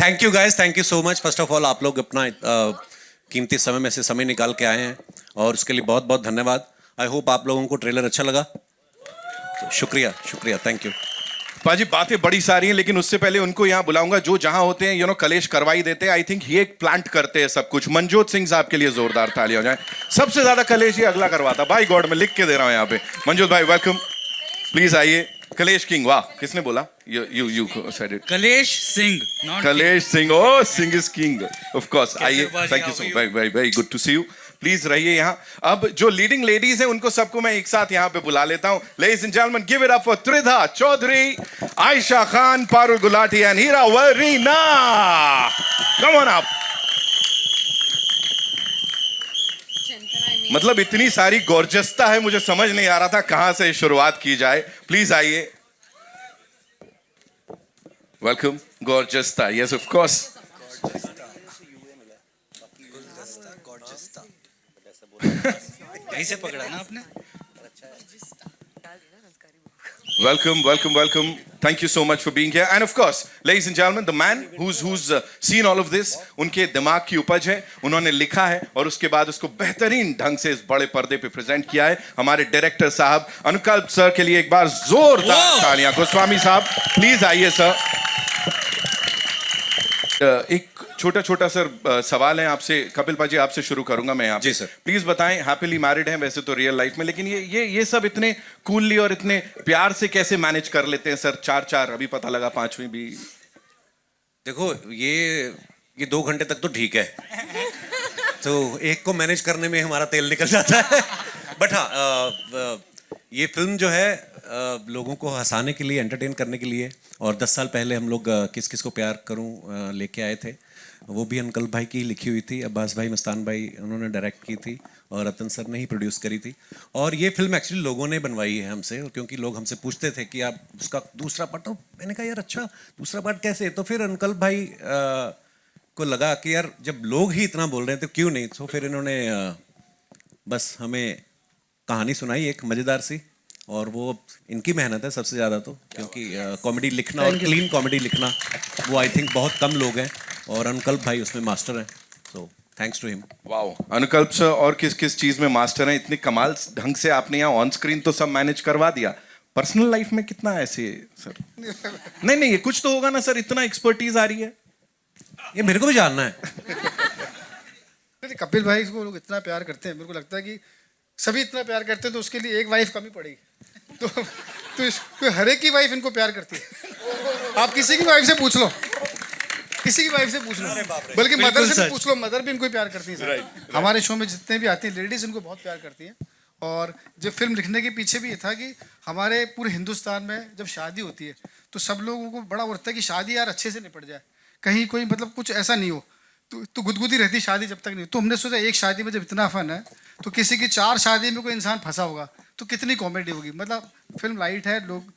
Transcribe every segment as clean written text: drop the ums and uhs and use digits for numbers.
Thank you guys, thank you so much. First of all आप लोग अपना कीमती समय में से समय निकाल के आए हैं और उसके लिए बहुत बहुत धन्यवाद। आई होप आप लोगों को ट्रेलर अच्छा लगा। तो शुक्रिया शुक्रिया, थैंक यू। पाजी बातें बड़ी सारी हैं, लेकिन उससे पहले उनको यहाँ बुलाऊंगा जो जहां होते हैं, कलेश करवाई देते हैं। आई थिंक ये एक प्लांट करते हैं सब कुछ। मनजोत सिंह साहब के लिए जोरदार ताली हो जाए। सबसे ज्यादा कलेश ये अगला करवाता। बाय गॉड, मैं लिख के दे रहा हूं यहाँ पे। मनजोत भाई वेलकम, प्लीज आइए। कलेश किंग, वाह, किसने बोला? You said it. Kalesh Singh, not Kalesh Singh, oh Singh is king of course. आइए, बाजी, thank you how so are you? Very very very good to see you. Please रहिए यहाँ। अब जो लीडिंग लेडीज हैं उनको सबको मैं एक साथ यहाँ पे बुला लेता हूँ। Ladies and gentleman, give it up for Tridha Choudhary, Ayesha Khan, Parul Gulati and Heera Varina. Come on up. मतलब इतनी सारी गॉर्जसता है, मुझे समझ नहीं आ रहा था कहां से शुरुआत की जाए। प्लीज आइए। वेलकम गॉर्जसता। Yes of course. ऐसे पकड़ा ना आपने। Welcome, welcome, welcome. Thank you so much for being here. And of course, ladies and gentlemen, the man who's seen all of this, उनके दिमाग की उपज है, उन्होंने लिखा है और उसके बाद उसको बेहतरीन ढंग से इस बड़े पर्दे पे प्रेजेंट किया है हमारे डायरेक्टर साहब अनुकल्प सर के लिए एक बार जोरदार तालियां। गोस्वामी साहब प्लीज आइए सर। एक छोटा छोटा सर सवाल है आपसे। कपिल पाजी आपसे शुरू करूंगा मैं यहाँ पे। जी सर। प्लीज बताएं, हैप्पीली मैरिड हैं वैसे तो रियल लाइफ में, लेकिन ये सब इतने कूलली और इतने प्यार से कैसे मैनेज कर लेते हैं सर? 4 अभी पता लगा 5वीं भी। देखो ये 2 घंटे तक तो ठीक है, तो एक को मैनेज करने में हमारा तेल निकल जाता है। बट हाँ, ये फिल्म जो है लोगों को हंसाने के लिए, एंटरटेन करने के लिए, और 10 साल पहले हम लोग किस किस को प्यार करूं लेके आए थे। वो भी अनुकल्प भाई की लिखी हुई थी, अब्बास भाई, मस्तान भाई उन्होंने डायरेक्ट की थी और रतन सर ने ही प्रोड्यूस करी थी। और ये फिल्म एक्चुअली लोगों ने बनवाई है हमसे, क्योंकि लोग हमसे पूछते थे कि आप उसका दूसरा पार्ट, तो मैंने कहा यार अच्छा दूसरा पार्ट कैसे? तो फिर अनुकल्प भाई को लगा कि यार जब लोग ही इतना बोल रहे हैं तो क्यों नहीं। तो फिर इन्होंने बस हमें कहानी सुनाई एक मज़ेदार सी, और वो इनकी मेहनत है सबसे ज़्यादा तो, क्योंकि कॉमेडी लिखना और क्लीन कॉमेडी लिखना वो आई थिंक बहुत कम लोग हैं, और अनुकल्प भाई उसमें मास्टर हैं। So thanks to him. Wow, Anukalp sir और किस किस चीज में मास्टर हैं? इतने कमाल ढंग से आपने यहाँ ऑन स्क्रीन तो सब मैनेज करवा दिया, पर्सनल लाइफ में कितना ऐसे सर? नहीं, ये कुछ तो होगा ना सर, इतना एक्सपर्टीज आ रही है। ये मेरे को भी जानना है। कपिल भाई को लोग इतना प्यार करते हैं, मेरे को लगता है कि सभी इतना प्यार करते हैं तो उसके लिए एक वाइफ कमी पड़ेगी। तो हर एक की वाइफ इनको प्यार करती है। आप किसी की वाइफ से पूछ लो, किसी की वाइफ से पूछ लो, बल्कि मदर से भी पूछ लो, मदर भी इनको प्यार करती है। हमारे शो में जितने भी आते हैं लेडीज इनको बहुत प्यार करती हैं। और जब फिल्म लिखने के पीछे भी ये था कि हमारे पूरे हिंदुस्तान में जब शादी होती है तो सब लोगों को बड़ा उड़ता है कि शादी यार अच्छे से निपट जाए, कहीं कोई मतलब कुछ ऐसा नहीं हो, तो गुदगुदी रहती शादी जब तक नहीं। तो हमने सोचा एक शादी में जब इतना फन है तो किसी की 4 शादी में कोई इंसान फंसा होगा तो कितनी कॉमेडी होगी। मतलब फिल्म लाइट है, लोग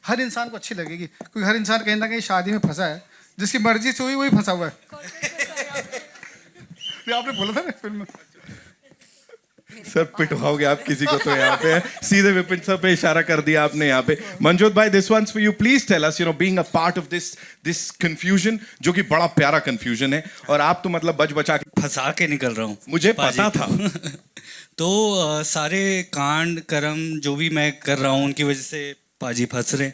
हर इंसान को अच्छी लगेगी, क्योंकि हर इंसान कहीं ना कहीं शादी में फंसा है, जिसकी मर्जी से हुई वही फंसा हुआ है। आपने बोला था ना फिल्म में। सर पिटवाओगे आप किसी को तो यहाँ पे सीधे विपिन सर पे इशारा कर दिया आपने यहाँ पे। मनजोत भाई, this one's for you. Please tell us, being a part of this confusion, जो कि बड़ा प्यारा कंफ्यूजन है, और आप तो मतलब बच बचा के फंसा के निकल रहा हूँ। मुझे पता था। तो सारे कांड कर्म जो भी मैं कर रहा हूँ उनकी वजह से पाजी फंस रहे,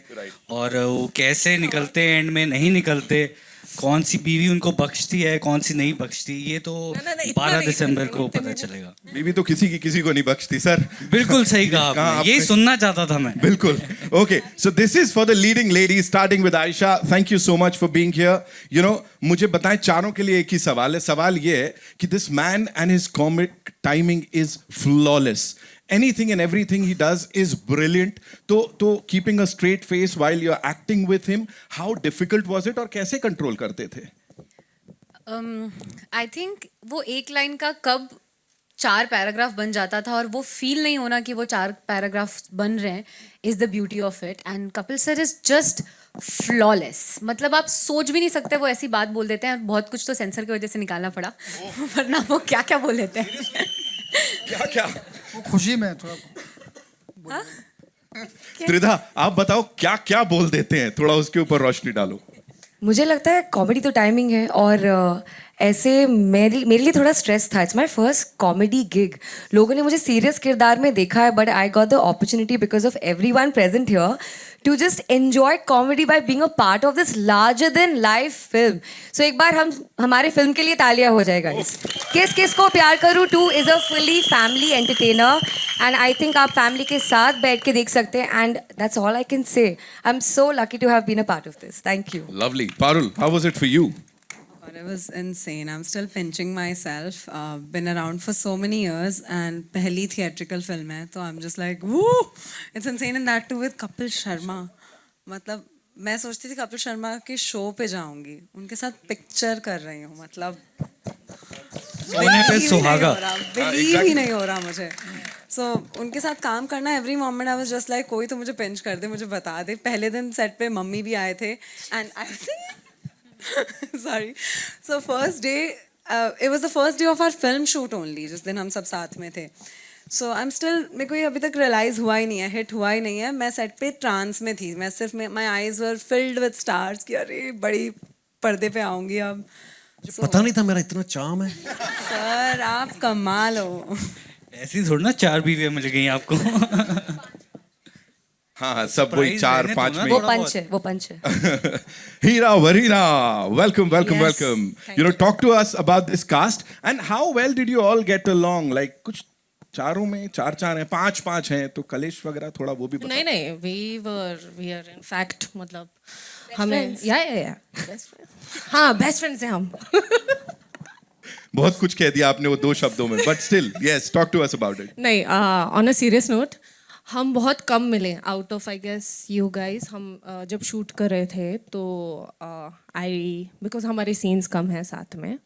और वो कैसे निकलते एंड में नहीं निकलते, कौन सी बीवी उनको बख्शती है कौन सी नहीं बख्शती, ये तो 12 दिसंबर को पता चलेगा। बीवी तो किसी को नहीं बख्शती सर। बिल्कुल सही कहा आपने, यही सुनना चाहता था मैं। बिल्कुल। Okay, so this is for the leading lady, starting with Ayesha. Thank you so much for being here. मुझे बताएं, चारों के लिए एक ही सवाल है। सवाल ये है कि this man and his comic timing is flawless. Anything and everything he does is brilliant. तो keeping a straight face while you're acting with him, how difficult was it, और कैसे कंट्रोल करते थे? आई थिंक वो एक line का कब 4 paragraph बन जाता था और वो फील नहीं होना कि वो 4 पैराग्राफ बन रहे हैं is the beauty of it. And Kapil sir is just flawless. मतलब आप सोच भी नहीं सकते, वो ऐसी बात बोल देते हैं. बहुत कुछ तो सेंसर की वजह से निकालना पड़ा, वरना वो क्या क्या बोल देते हैं. क्या वो खुशी में थोड़ा त्रिधा, आप बताओ क्या क्या बोल देते हैं, थोड़ा उसके ऊपर रोशनी डालो. मुझे लगता है कॉमेडी तो टाइमिंग है और ऐसे मेरे लिए थोड़ा स्ट्रेस था. It's my first comedy gig. लोगों ने मुझे सीरियस किरदार में देखा है but I got the opportunity because of everyone present here to just enjoy comedy by being a part of this larger than life film. So एक बार हमारे फिल्म के लिए तालियां हो जाएगा. किस किस को प्यार करूँ 2 is a fully family entertainer and I think आप फैमिली के साथ बैठ के देख सकते हैं and that's all I can say. I am so lucky to have been a part of this. Thank you. Lovely. Parul, how was it for you? God, it was insane. I'm still pinching myself. Been around for so many years and पहली theatrical film है तो I'm just like woo! It's insane and that too with Kapil Sharma. मतलब मैं सोचती थी कपिल शर्मा के show पे जाऊंगी उनके साथ पिक्चर कर रही हूँ मतलब सोने पे सुहागा. बिलीव ही नहीं हो रहा मुझे. सो उनके साथ काम करना every moment I was just like कोई तो मुझे पिंच कर दे मुझे बता दे. पहले दिन सेट पे मम्मी भी आए थे and I sorry. So first day, it was the first day of our film shoot only. जिस दिन हम सब साथ में थे. So I'm still मेरे को ये अभी तक रियलाइज हुआ ही नहीं है, हिट हुआ ही नहीं है. मैं सेट पे ट्रांस में थी. मैं सिर्फ my eyes were filled with stars कि अरे बड़ी पर्दे पे आऊँगी अब. पता नहीं था मेरा इतना चार्म है. सर आप कमाल हो. ऐसी थोड़ी ना 4 बीवियां मिल गई आपको. हाँ सब वही Surprise 4 रहने दो 5 ना में. वो थोड़ा पंच है वो पंच है. Hira Varina, welcome, welcome, Yes, welcome. thank You know, talk to us about this cast and how well did you all get along? Like कुछ चारों में 4 हैं, 5 हैं, तो कलेश वगैरह थोड़ा वो भी बताओ. नहीं नहीं वी आर इन फैक्ट मतलब हमें या हाँ बेस्ट फ्रेंड्स हैं हम. बहुत कुछ कह दिया आपने वो 2 शब्दों में, but still, yes, talk to us about it. नहीं ऑन अ सीरियस नोट हम बहुत कम मिले out of I guess you guys. हम जब शूट कर रहे थे तो आई बिकॉज हमारे सीन्स कम हैं साथ में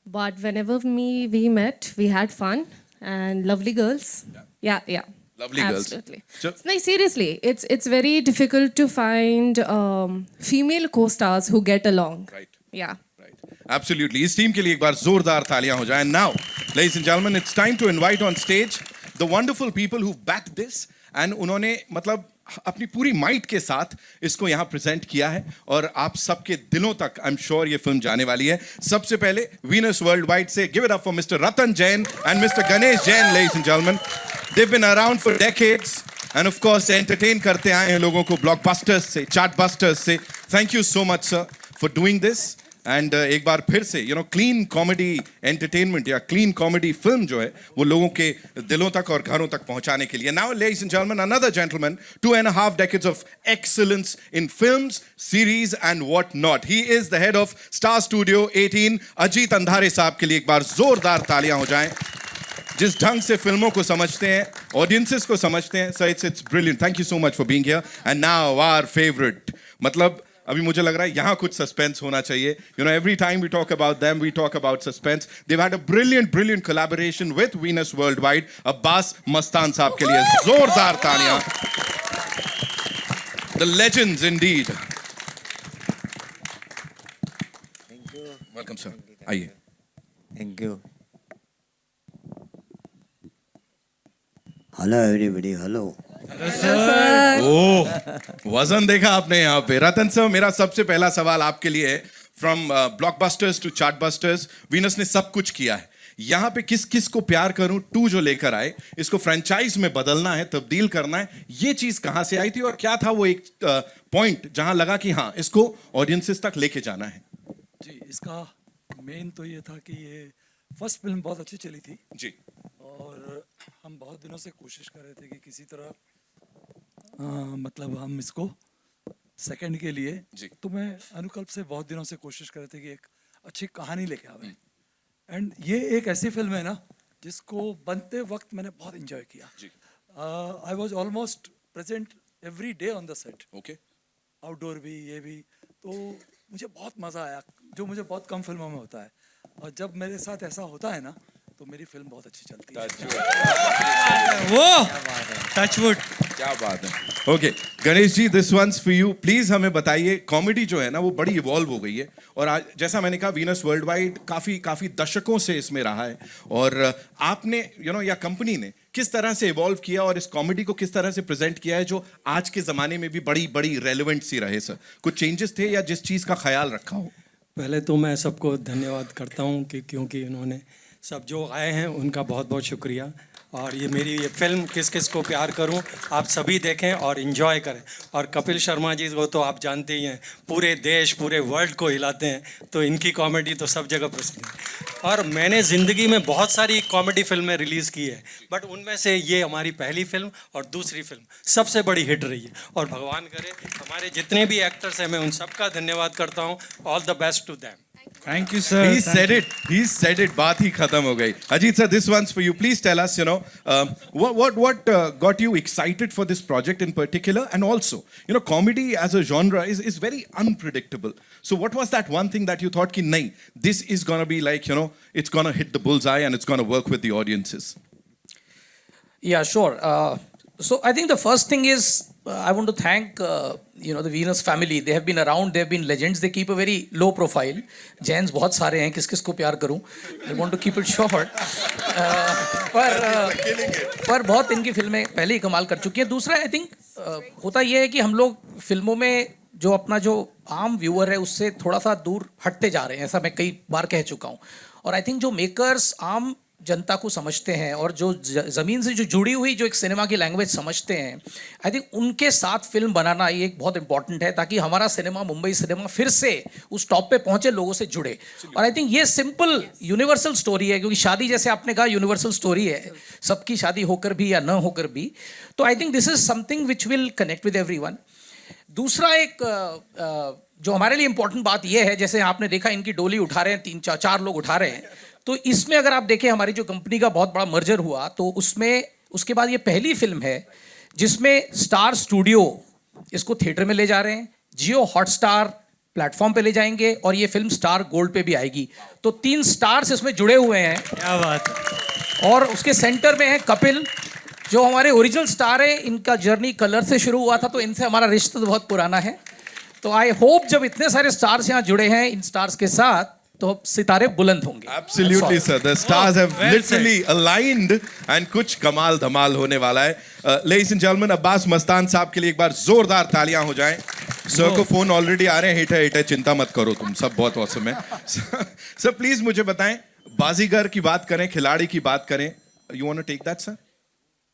but whenever we met we had fun and lovely girls. या Lovely girls. Absolutely. So- No, seriously, it's very difficult to find female co-stars who get along. Right. Yeah. Right. Absolutely. इस team के लिए एक बार जोरदार तालियां हो जाएं. Now, ladies and gentlemen, it's time to invite on stage the wonderful people who backed this and उन्होंने मतलब अपनी पूरी माइट के साथ इसको यहाँ प्रेजेंट किया है और आप सबके दिलों तक आई एम श्योर ये फिल्म जाने वाली है. सबसे पहले वीनस वर्ल्ड वाइड से give it up for mister Ratan Jain and mister Ganesh Jain. Ladies and gentleman, they've been around for decades and of course entertain करते आए हैं लोगों को ब्लॉकबस्टर्स से, चार्टबस्टर्स से. Thank you so much sir for doing this and एक बार फिर से you know clean comedy entertainment या क्लीन कॉमेडी फिल्म जो है वो लोगों के दिलों तक और घरों तक पहुंचाने के लिए. Now ladies and gentleman, another gentleman, 2.5 decades of excellence in films, series and what not. He is the head of Star Studio 18. Ajit अंधारे साहब के लिए एक बार जोरदार तालियां हो जाएं. जिस ढंग से फिल्मों को समझते हैं, ऑडियंसेस को समझते हैं, so it's brilliant. Thank you so much for being here. And now our favourite, मतलब अभी मुझे लग रहा है यहाँ कुछ सस्पेंस होना चाहिए. You know every time we talk about them we talk about suspense. They've had a brilliant collaboration with Venus Worldwide. Abbas Mastan sahab के लिए जोरदार तालियां. The legends indeed. Welcome sir, आइए. Thank you. Hello everybody, hello. वजन देखा आपने यहाँ पे. रतन सर, मेरा सबसे पहला सवाल आपके लिए है. From blockbusters to chartbusters, Venus ने सब कुछ किया है. यहाँ पे किस किस को प्यार करूं 2 जो लेकर आए, इसको फ्रेंचाइज में बदलना है, तब्दील करना है, ये चीज कहाँ से आई थी और क्या था वो एक पॉइंट जहां लगा कि हाँ इसको ऑडियंसेस तक लेके जाना है? जी, इसका मेन तो ये था कि ये फर्स्ट फिल्म बहुत अच्छी चली थी जी. और हम बहुत दिनों से कोशिश कर रहे थे कि किसी तरह मतलब हम इसको सेकंड के लिए जी. तो मैं अनुकल्प से बहुत दिनों से कोशिश कर रहे थे कि एक अच्छी कहानी लेके आवे. एंड ये एक ऐसी फिल्म है ना जिसको बनते वक्त मैंने बहुत एंजॉय किया. I was almost present every day on the set. Okay. Outdoor भी ये भी. तो मुझे बहुत मज़ा आया जो मुझे बहुत कम फिल्मों में होता है. और जब मेरे साथ ऐसा होता है ना तो मेरी फिल्म बहुत अच्छी चलती है। वो टचवुड। क्या बात है। Okay Ganesh ji, this one's for you. Please हमें बताइए, कॉमेडी जो है ना वो बड़ी इवॉल्व हो गई है, और आज जैसा मैंने कहा वीनस वर्ल्ड वाइड काफी दशकों से इसमें रहा है, और आपने या कंपनी ने किस तरह से इवॉल्व किया और इस कॉमेडी को किस तरह से प्रेजेंट किया है जो आज के जमाने में भी बड़ी बड़ी रेलेवेंट सी रहे। सर कुछ चेंजेस थे या जिस चीज का ख्याल रखा हो? पहले तो मैं सबको धन्यवाद करता हूँ कि क्योंकि उन्होंने सब जो आए हैं उनका बहुत बहुत शुक्रिया। और ये मेरी ये फिल्म किस किस को प्यार करूं आप सभी देखें और इन्जॉय करें। और कपिल शर्मा जी वो तो आप जानते ही हैं, पूरे देश पूरे वर्ल्ड को हिलाते हैं, तो इनकी कॉमेडी तो सब जगह प्रसिद्ध है। और मैंने ज़िंदगी में बहुत सारी कॉमेडी फिल्में रिलीज़ की है, बट उनमें से ये हमारी पहली फिल्म और दूसरी फिल्म सबसे बड़ी हिट रही है। और भगवान करे हमारे जितने भी एक्टर्स हैं मैं उन सबका धन्यवाद करता हूँ। All the best to them. Thank you sir. He said it. He said it. बात ही खत्म हो गई। Ajit sir, this one's for you. Please tell us, what got you excited for this project in particular, and also, comedy as a genre is very unpredictable. So, what was that one thing that you thought कि नहीं, this is gonna be like, it's gonna hit the bullseye and it's gonna work with the audiences? Yeah, sure. So I think the first thing is I want to thank the Venus family. They have been around. They have been legends. They keep a very low profile. Jains बहुत सारे हैं, किस किस को प्यार करूं? I want to keep it short. पर बहुत इनकी फिल्में पहले ही कमाल कर चुकी हैं। दूसरा आई थिंक होता यह है कि हम लोग फिल्मों में जो अपना जो आम व्यूअर है उससे थोड़ा सा दूर हटते जा रहे हैं, ऐसा मैं कई बार कह चुका हूँ। और आई थिंक जो मेकर्स आम जनता को समझते हैं और जो ज़मीन से जो जुड़ी हुई जो एक सिनेमा की लैंग्वेज समझते हैं, आई थिंक उनके साथ फिल्म बनाना ये एक बहुत इंपॉर्टेंट है, ताकि हमारा सिनेमा, मुंबई सिनेमा फिर से उस टॉप पे पहुंचे, लोगों से जुड़े। और आई थिंक ये सिंपल यूनिवर्सल स्टोरी है, क्योंकि शादी जैसे आपने कहा यूनिवर्सल स्टोरी है, सबकी शादी होकर भी या न होकर भी। तो I think this is something which will connect with everyone. दूसरा एक जो हमारे लिए इंपॉर्टेंट बात यह है, जैसे आपने देखा इनकी डोली उठा रहे हैं, 3-4 लोग उठा रहे हैं, तो इसमें अगर आप देखें हमारी जो कंपनी का बहुत बड़ा मर्जर हुआ, तो उसमें उसके बाद ये पहली फिल्म है जिसमें स्टार स्टूडियो इसको थिएटर में ले जा रहे हैं, जियो हॉटस्टार प्लेटफॉर्म पे ले जाएंगे, और ये फिल्म स्टार गोल्ड पे भी आएगी। तो 3 स्टार्स इसमें जुड़े हुए हैं। क्या बात है। और उसके सेंटर में है कपिल, जो हमारे ओरिजिनल स्टार है। इनका जर्नी कलर से शुरू हुआ था, तो इनसे हमारा रिश्ता तो बहुत पुराना है। तो आई होप जब इतने सारे स्टार्स यहाँ जुड़े हैं इन स्टार्स के साथ, तो सितारे बुलंद होंगे। Absolutely sir, the stars have well literally aligned and कुछ कमाल धमाल होने वाला है। Ladies and gentlemen, Abbas Mastan sahab के लिए एक बार जोरदार तालियां हो जाएं। सर को फोन ऑलरेडी आ रहे हैं, हिट है, चिंता मत करो तुम, सब बहुत औसम है। सर प्लीज मुझे बताएं, बाजीगर की बात करें, खिलाड़ी की बात करें, you want to take that sir?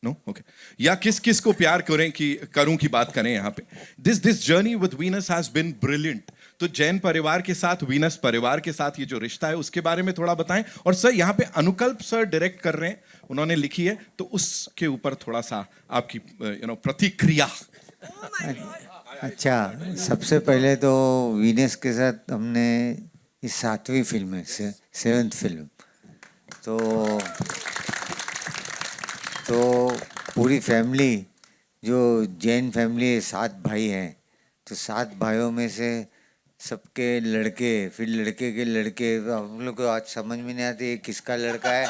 No okay. या किस किस को प्यार करूं की बात करें यहाँ पे। This journey with Venus has been brilliant. तो जैन परिवार के साथ, वीनस परिवार के साथ ये जो रिश्ता है उसके बारे में थोड़ा बताएं। और सर यहाँ पे अनुकल्प सर डायरेक्ट कर रहे हैं, उन्होंने लिखी है, तो उसके ऊपर थोड़ा सा आपकी प्रतिक्रिया। अच्छा, सबसे पहले तो वीनस के साथ हमने इस 7वीं फिल्म है, 7th फिल्म, तो पूरी फैमिली, जो जैन फैमिली है, 7 भाई हैं, तो 7 भाइयों में से सबके लड़के, फिर लड़के के लड़के, हम लोग को आज समझ में नहीं आती ये किसका लड़का है,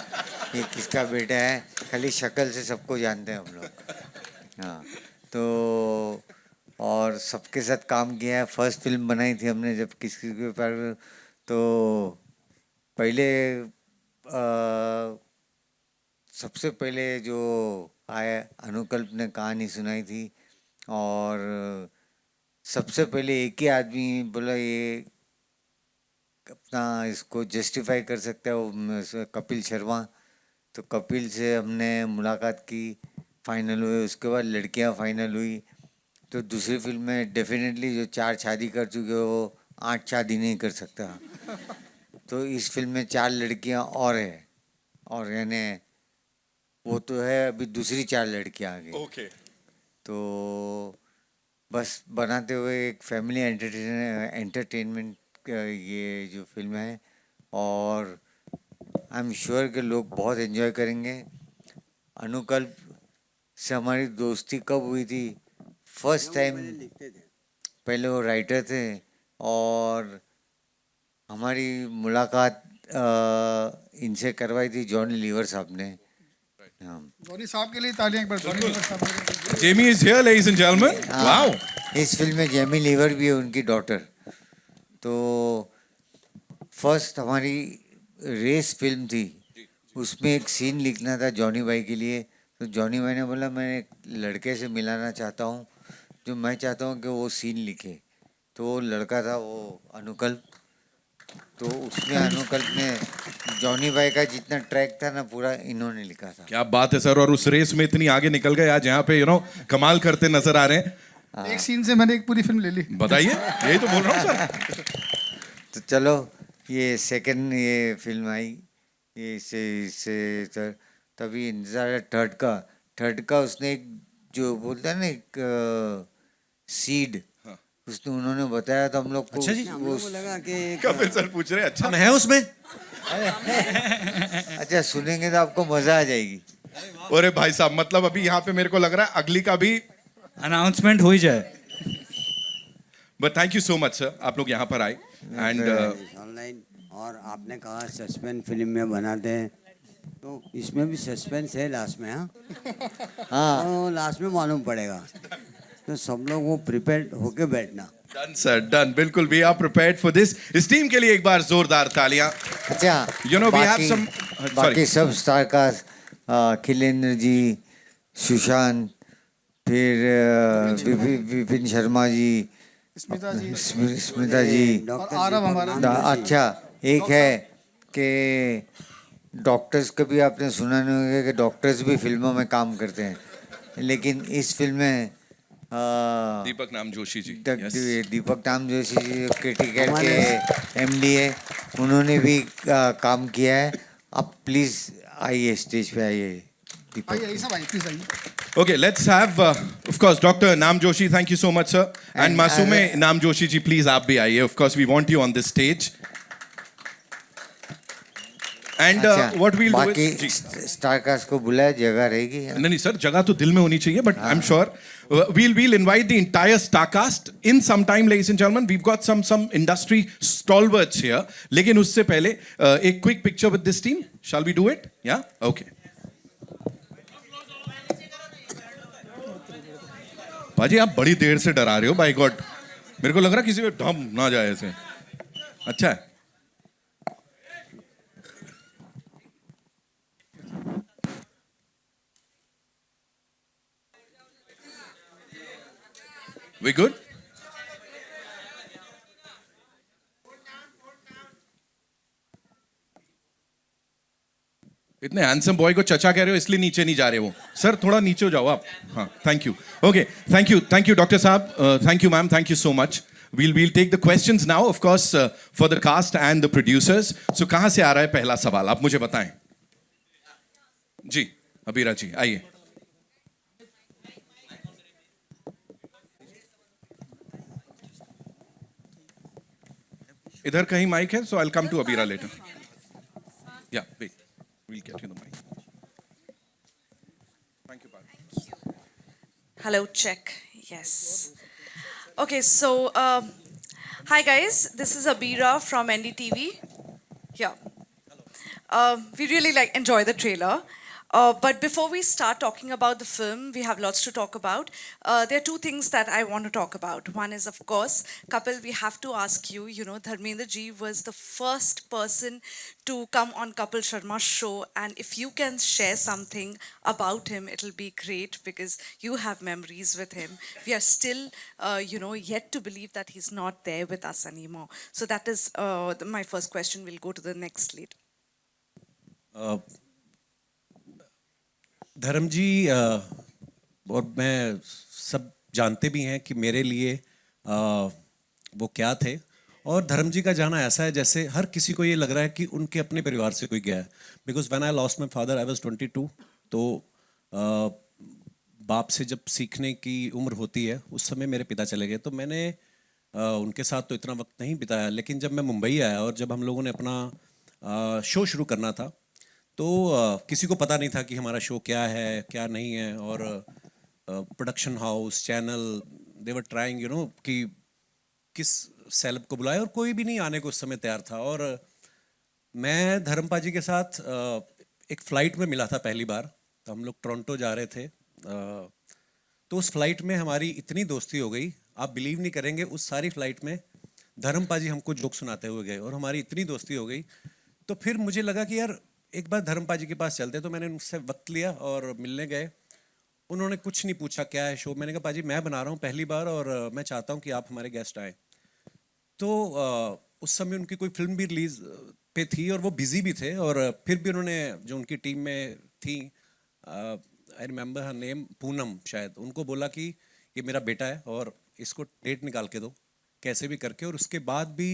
ये किसका बेटा है, खाली शक्ल से सबको जानते हैं हम लोग। हाँ, तो और सबके साथ काम किया है। फर्स्ट फिल्म बनाई थी हमने जब किसी के पास, तो पहले सबसे पहले जो आया अनुकल्प ने कहानी सुनाई थी, और सबसे पहले एक ही आदमी बोला ये अपना इसको जस्टिफाई कर सकता है, वो कपिल शर्मा। तो कपिल से हमने मुलाकात की, फाइनल हुए, उसके बाद लड़कियां फाइनल हुई। तो दूसरी फिल्म में डेफिनेटली जो 4 शादी कर चुके हो, 8 शादी नहीं कर सकता। तो इस फिल्म में 4 लड़कियां और है, और यानी वो तो है, अभी दूसरी 4 लड़कियां आ गई। ओके। तो बस बनाते हुए एक फैमिली एंटरटेनमेंट ये जो फिल्म है, और आई एम श्योर कि लोग बहुत एंजॉय करेंगे। अनुकल्प से हमारी दोस्ती कब हुई थी? फर्स्ट टाइम, पहले वो राइटर थे, और हमारी मुलाकात इनसे करवाई थी जॉनी लीवर साहब ने। हाँ। जॉनी साहब के लिए तालियां एक बार जॉनी लीवर साहब के लिए। Jamie is here, ladies and gentlemen. Wow. इस फिल्म में जेमी लीवर भी है, उनकी डॉटर। तो फर्स्ट हमारी रेस फिल्म थी, उसमें एक सीन लिखना था जॉनी भाई के लिए। तो जॉनी भाई ने बोला मैं एक लड़के से मिलाना चाहता हूँ जो मैं चाहता हूँ कि वो सीन लिखे। तो वो लड़का था वो अनुकल्प। तो उसमें अनुकल्प में जॉनी भाई का जितना ट्रैक था ना पूरा इन्होंने लिखा था। क्या बात है सर, और उस रेस में इतनी आगे निकल गए आज यहाँ पे कमाल करते नजर आ रहे हैं। एक सीन से मैंने एक पूरी फिल्म ले ली। बताइए, यही तो बोल रहा हूँ सर। तो चलो ये सेकंड ये फिल्म आई, ये इससे तभी इंतजार है थर्ड का उसने एक जो बोलता है ना एक सीड उसने उन्होंने बताया तो हम लोग को। अच्छा जी, वो लगा कि कपिल सर पूछ रहे हैं अच्छा हम हैं उसमें। अच्छा सुनेंगे तो आपको मजा आ जाएगी। अरे भाई साहब, मतलब अभी यहाँ पे मेरे को लग रहा है अगली का भी अनाउंसमेंट हो ही जाए। But thank you so much sir, आप लोग यहाँ पर आए एंड ऑनलाइन। और आपने कहा सस्पेंस फिल्म में बनाते हैं, तो इसमें भी सस्पेंस है लास्ट में। हाँ तो लास्ट में मालूम पड़ेगा, तो सब लोग वो प्रिपेयर्ड होके बैठना। डन सर, डन, बिल्कुल। We are prepared for this. इस टीम के लिए एक बार जोरदार तालियां। अच्छा वी हैव सम बाकी सब स्टार कास्ट, खिलेंद्र जी, सुशांत, फिर विपिन शर्मा जी, स्मिता जी, और आरव हमारा। अच्छा एक है कि डॉक्टर्स का भी आपने सुना नहीं होगा कि डॉक्टर्स भी फिल्मों में काम करते हैं, लेकिन इस फिल्म में दीपक नाम जोशी जी, दीपक नाम जोशी जी क्रिटिकल के एमडी है, उन्होंने भी काम किया है। आप प्लीज आइए, स्टेज पे आइए दीपक। आइए सब आइए, प्लीज आइए। Okay, let's have, of course, Dr. Naam Joshi, thank you so much, sir. And Masume Naam Joshi ji, please, aap bhi aiye. Of course, we want you on this stage. And what we'll do बाकी is... star cast को बुलाया, जगह रहेगी। नहीं sir, जगह तो दिल में होनी चाहिए, but I'm sure we'll invite the entire star cast in some time, ladies and gentlemen. We've got some industry stalwarts here. लेकिन उससे पहले एक quick picture with this team. Shall we do it? Yeah? Okay. बाजी आप बड़ी देर से डरा रहे हो, बाय गॉड। मेरे को लग रहा किसी पे ढम ना जाए ऐसे। अच्छा है। We good? इतने हैंडसम बॉय को चचा कह रहे हो इसलिए नीचे नहीं जा रहे वो। सर थोड़ा नीचे हो जाओ आप। हाँ, thank you. Okay, thank you doctor साहब, thank you ma'am, thank you so much. We'll take the questions now, of course, for the cast and the producers. So कहाँ से आ रहा है पहला सवाल, आप मुझे बताएं। जी, अबीरा जी आइए। इधर कहीं माइक है, so I'll come to Abira later. Yeah, wait. We'll get you the mic. Thank you, Bharti. Hello, check. Yes. Okay, so hi guys, this is Abira from NDTV. Yeah. We really enjoy the trailer. But before we start talking about the film, we have lots to talk about. There are two things that I want to talk about. One is, of course, Kapil, we have to ask you, Dharmendra ji was the first person to come on Kapil Sharma's show. And if you can share something about him, it'll be great because you have memories with him. We are still, yet to believe that he's not there with us anymore. So that is my first question. We'll go to the next lead. धर्म जी और मैं सब जानते भी हैं कि मेरे लिए वो क्या थे, और धर्म जी का जाना ऐसा है जैसे हर किसी को ये लग रहा है कि उनके अपने परिवार से कोई गया है। Because when I lost my father I was 22, तो बाप से जब सीखने की उम्र होती है उस समय मेरे पिता चले गए, तो मैंने उनके साथ तो इतना वक्त नहीं बिताया। लेकिन जब मैं मुंबई आया और जब हम लोगों ने अपना शो शुरू करना था, तो किसी को पता नहीं था कि हमारा शो क्या है क्या नहीं है, और production house channel they were trying कि किस सेलेब को बुलाए, और कोई भी नहीं आने को उस समय तैयार था। और मैं धर्मपा जी के साथ एक फ़्लाइट में मिला था पहली बार। तो हम लोग टोरंटो जा रहे थे। तो उस फ्लाइट में हमारी इतनी दोस्ती हो गई, आप बिलीव नहीं करेंगे, उस सारी फ्लाइट में धर्मपा जी हमको जोक सुनाते हुए गए और हमारी इतनी दोस्ती हो गई। तो फिर मुझे लगा कि यार एक बार धर्मपा जी के पास चलते। तो मैंने उनसे वक्त लिया और मिलने गए। उन्होंने कुछ नहीं पूछा क्या है शो। मैंने कहा पाजी मैं बना रहा हूँ पहली बार और मैं चाहता हूँ कि आप हमारे गेस्ट आएँ। तो उस समय उनकी कोई फिल्म भी रिलीज पे थी और वो बिजी भी थे, और फिर भी उन्होंने जो उनकी टीम में थी, I remember her name, Poonam शायद, उनको बोला कि ये मेरा बेटा है और इसको डेट निकाल के दो कैसे भी करके। और उसके बाद भी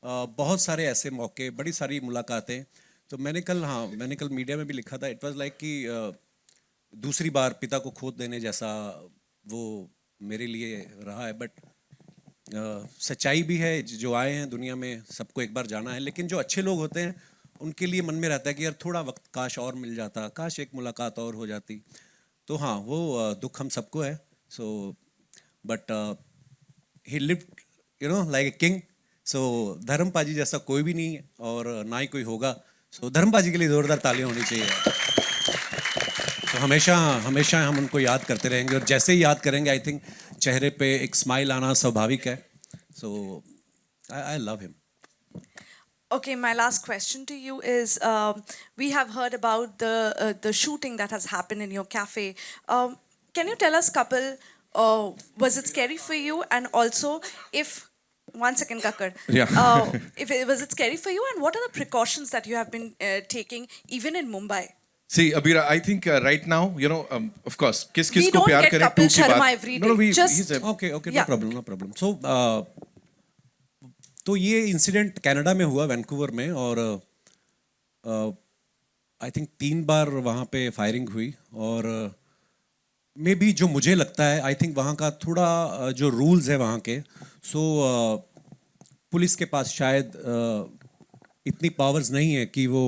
बहुत सारे ऐसे मौके, बड़ी सारी मुलाकातें। तो मैंने कल मीडिया में भी लिखा था, इट वाज लाइक कि दूसरी बार पिता को खो देने जैसा वो मेरे लिए रहा है। बट सच्चाई भी है, जो आए हैं दुनिया में सबको एक बार जाना है। लेकिन जो अच्छे लोग होते हैं उनके लिए मन में रहता है कि यार थोड़ा वक्त काश और मिल जाता, काश एक मुलाकात और हो जाती। तो हाँ, वो दुख हम सबको है। So but he lived you know like a king. So Dharmapa ji जैसा कोई भी नहीं है और ना ही कोई होगा। सो धर्मपा जी के लिए ज़ोरदार तालियां होनी चाहिए। तो हमेशा हमेशा हम उनको याद करते रहेंगे, और जैसे ही याद करेंगे आई थिंक चेहरे पे एक स्माइल आना स्वाभाविक है। So I love him. Okay, my last question to you is, we have heard about the shooting that has happened in your cafe. Can you tell us, Kapil, was it scary for you? And also, if one second, Kakar. Yeah. Was it scary for you? And what are the precautions that you have been taking even in Mumbai? See, Abira, I think right now, you know, of course, किस We को don't प्यार get करें Kapil टू की Sharma बात। every No, day. Just- he's a- okay Yeah. No problem. So तो ये incident Canada में हुआ, वैंकूवर में, और आई थिंक 3 बार वहाँ पे फायरिंग हुई। और मे बी जो मुझे लगता है, आई थिंक वहाँ का थोड़ा जो रूल्स है वहाँ के, सो पुलिस के पास शायद इतनी पावर्स नहीं है कि वो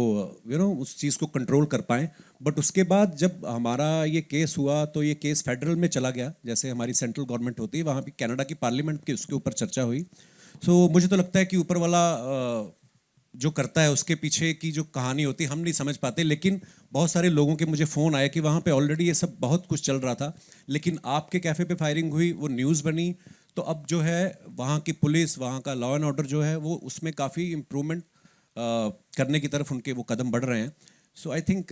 उस चीज़ को कंट्रोल कर पाएँ। बट उसके बाद जब हमारा ये केस हुआ तो ये केस फेडरल में चला गया, जैसे हमारी सेंट्रल गवर्नमेंट होती है, वहाँ भी कनाडा की पार्लियामेंट की उसके ऊपर चर्चा हुई। सो मुझे तो लगता है कि ऊपर वाला जो करता है उसके पीछे की जो कहानी होती है हम नहीं समझ पाते। लेकिन बहुत सारे लोगों के मुझे फ़ोन आए कि वहाँ पे ऑलरेडी ये सब बहुत कुछ चल रहा था, लेकिन आपके कैफ़े पे फायरिंग हुई, वो न्यूज़ बनी। तो अब जो है वहाँ की पुलिस, वहाँ का लॉ एंड ऑर्डर जो है वो उसमें काफ़ी इम्प्रूवमेंट करने की तरफ उनके वो कदम बढ़ रहे हैं। सो आई थिंक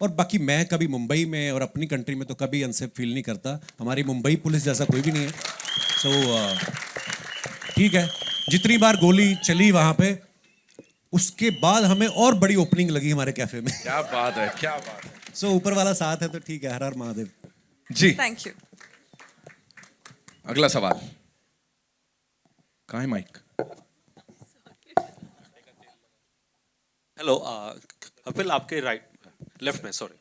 और बाकी मैं कभी मुंबई में और अपनी कंट्री में तो कभी अनसेफ फील नहीं करता। हमारी मुंबई पुलिस जैसा कोई भी नहीं है। सो ठीक है, जितनी बार गोली चली वहाँ पे, उसके बाद हमें और बड़ी ओपनिंग लगी हमारे कैफे में। क्या बात है, क्या बात है। सो ऊपर वाला साथ है तो ठीक है। हर हर महादेव जी। Thank you. अगला सवाल। कहाँ है माइक? हेलो कपिल, आपके लेफ्ट में, सॉरी,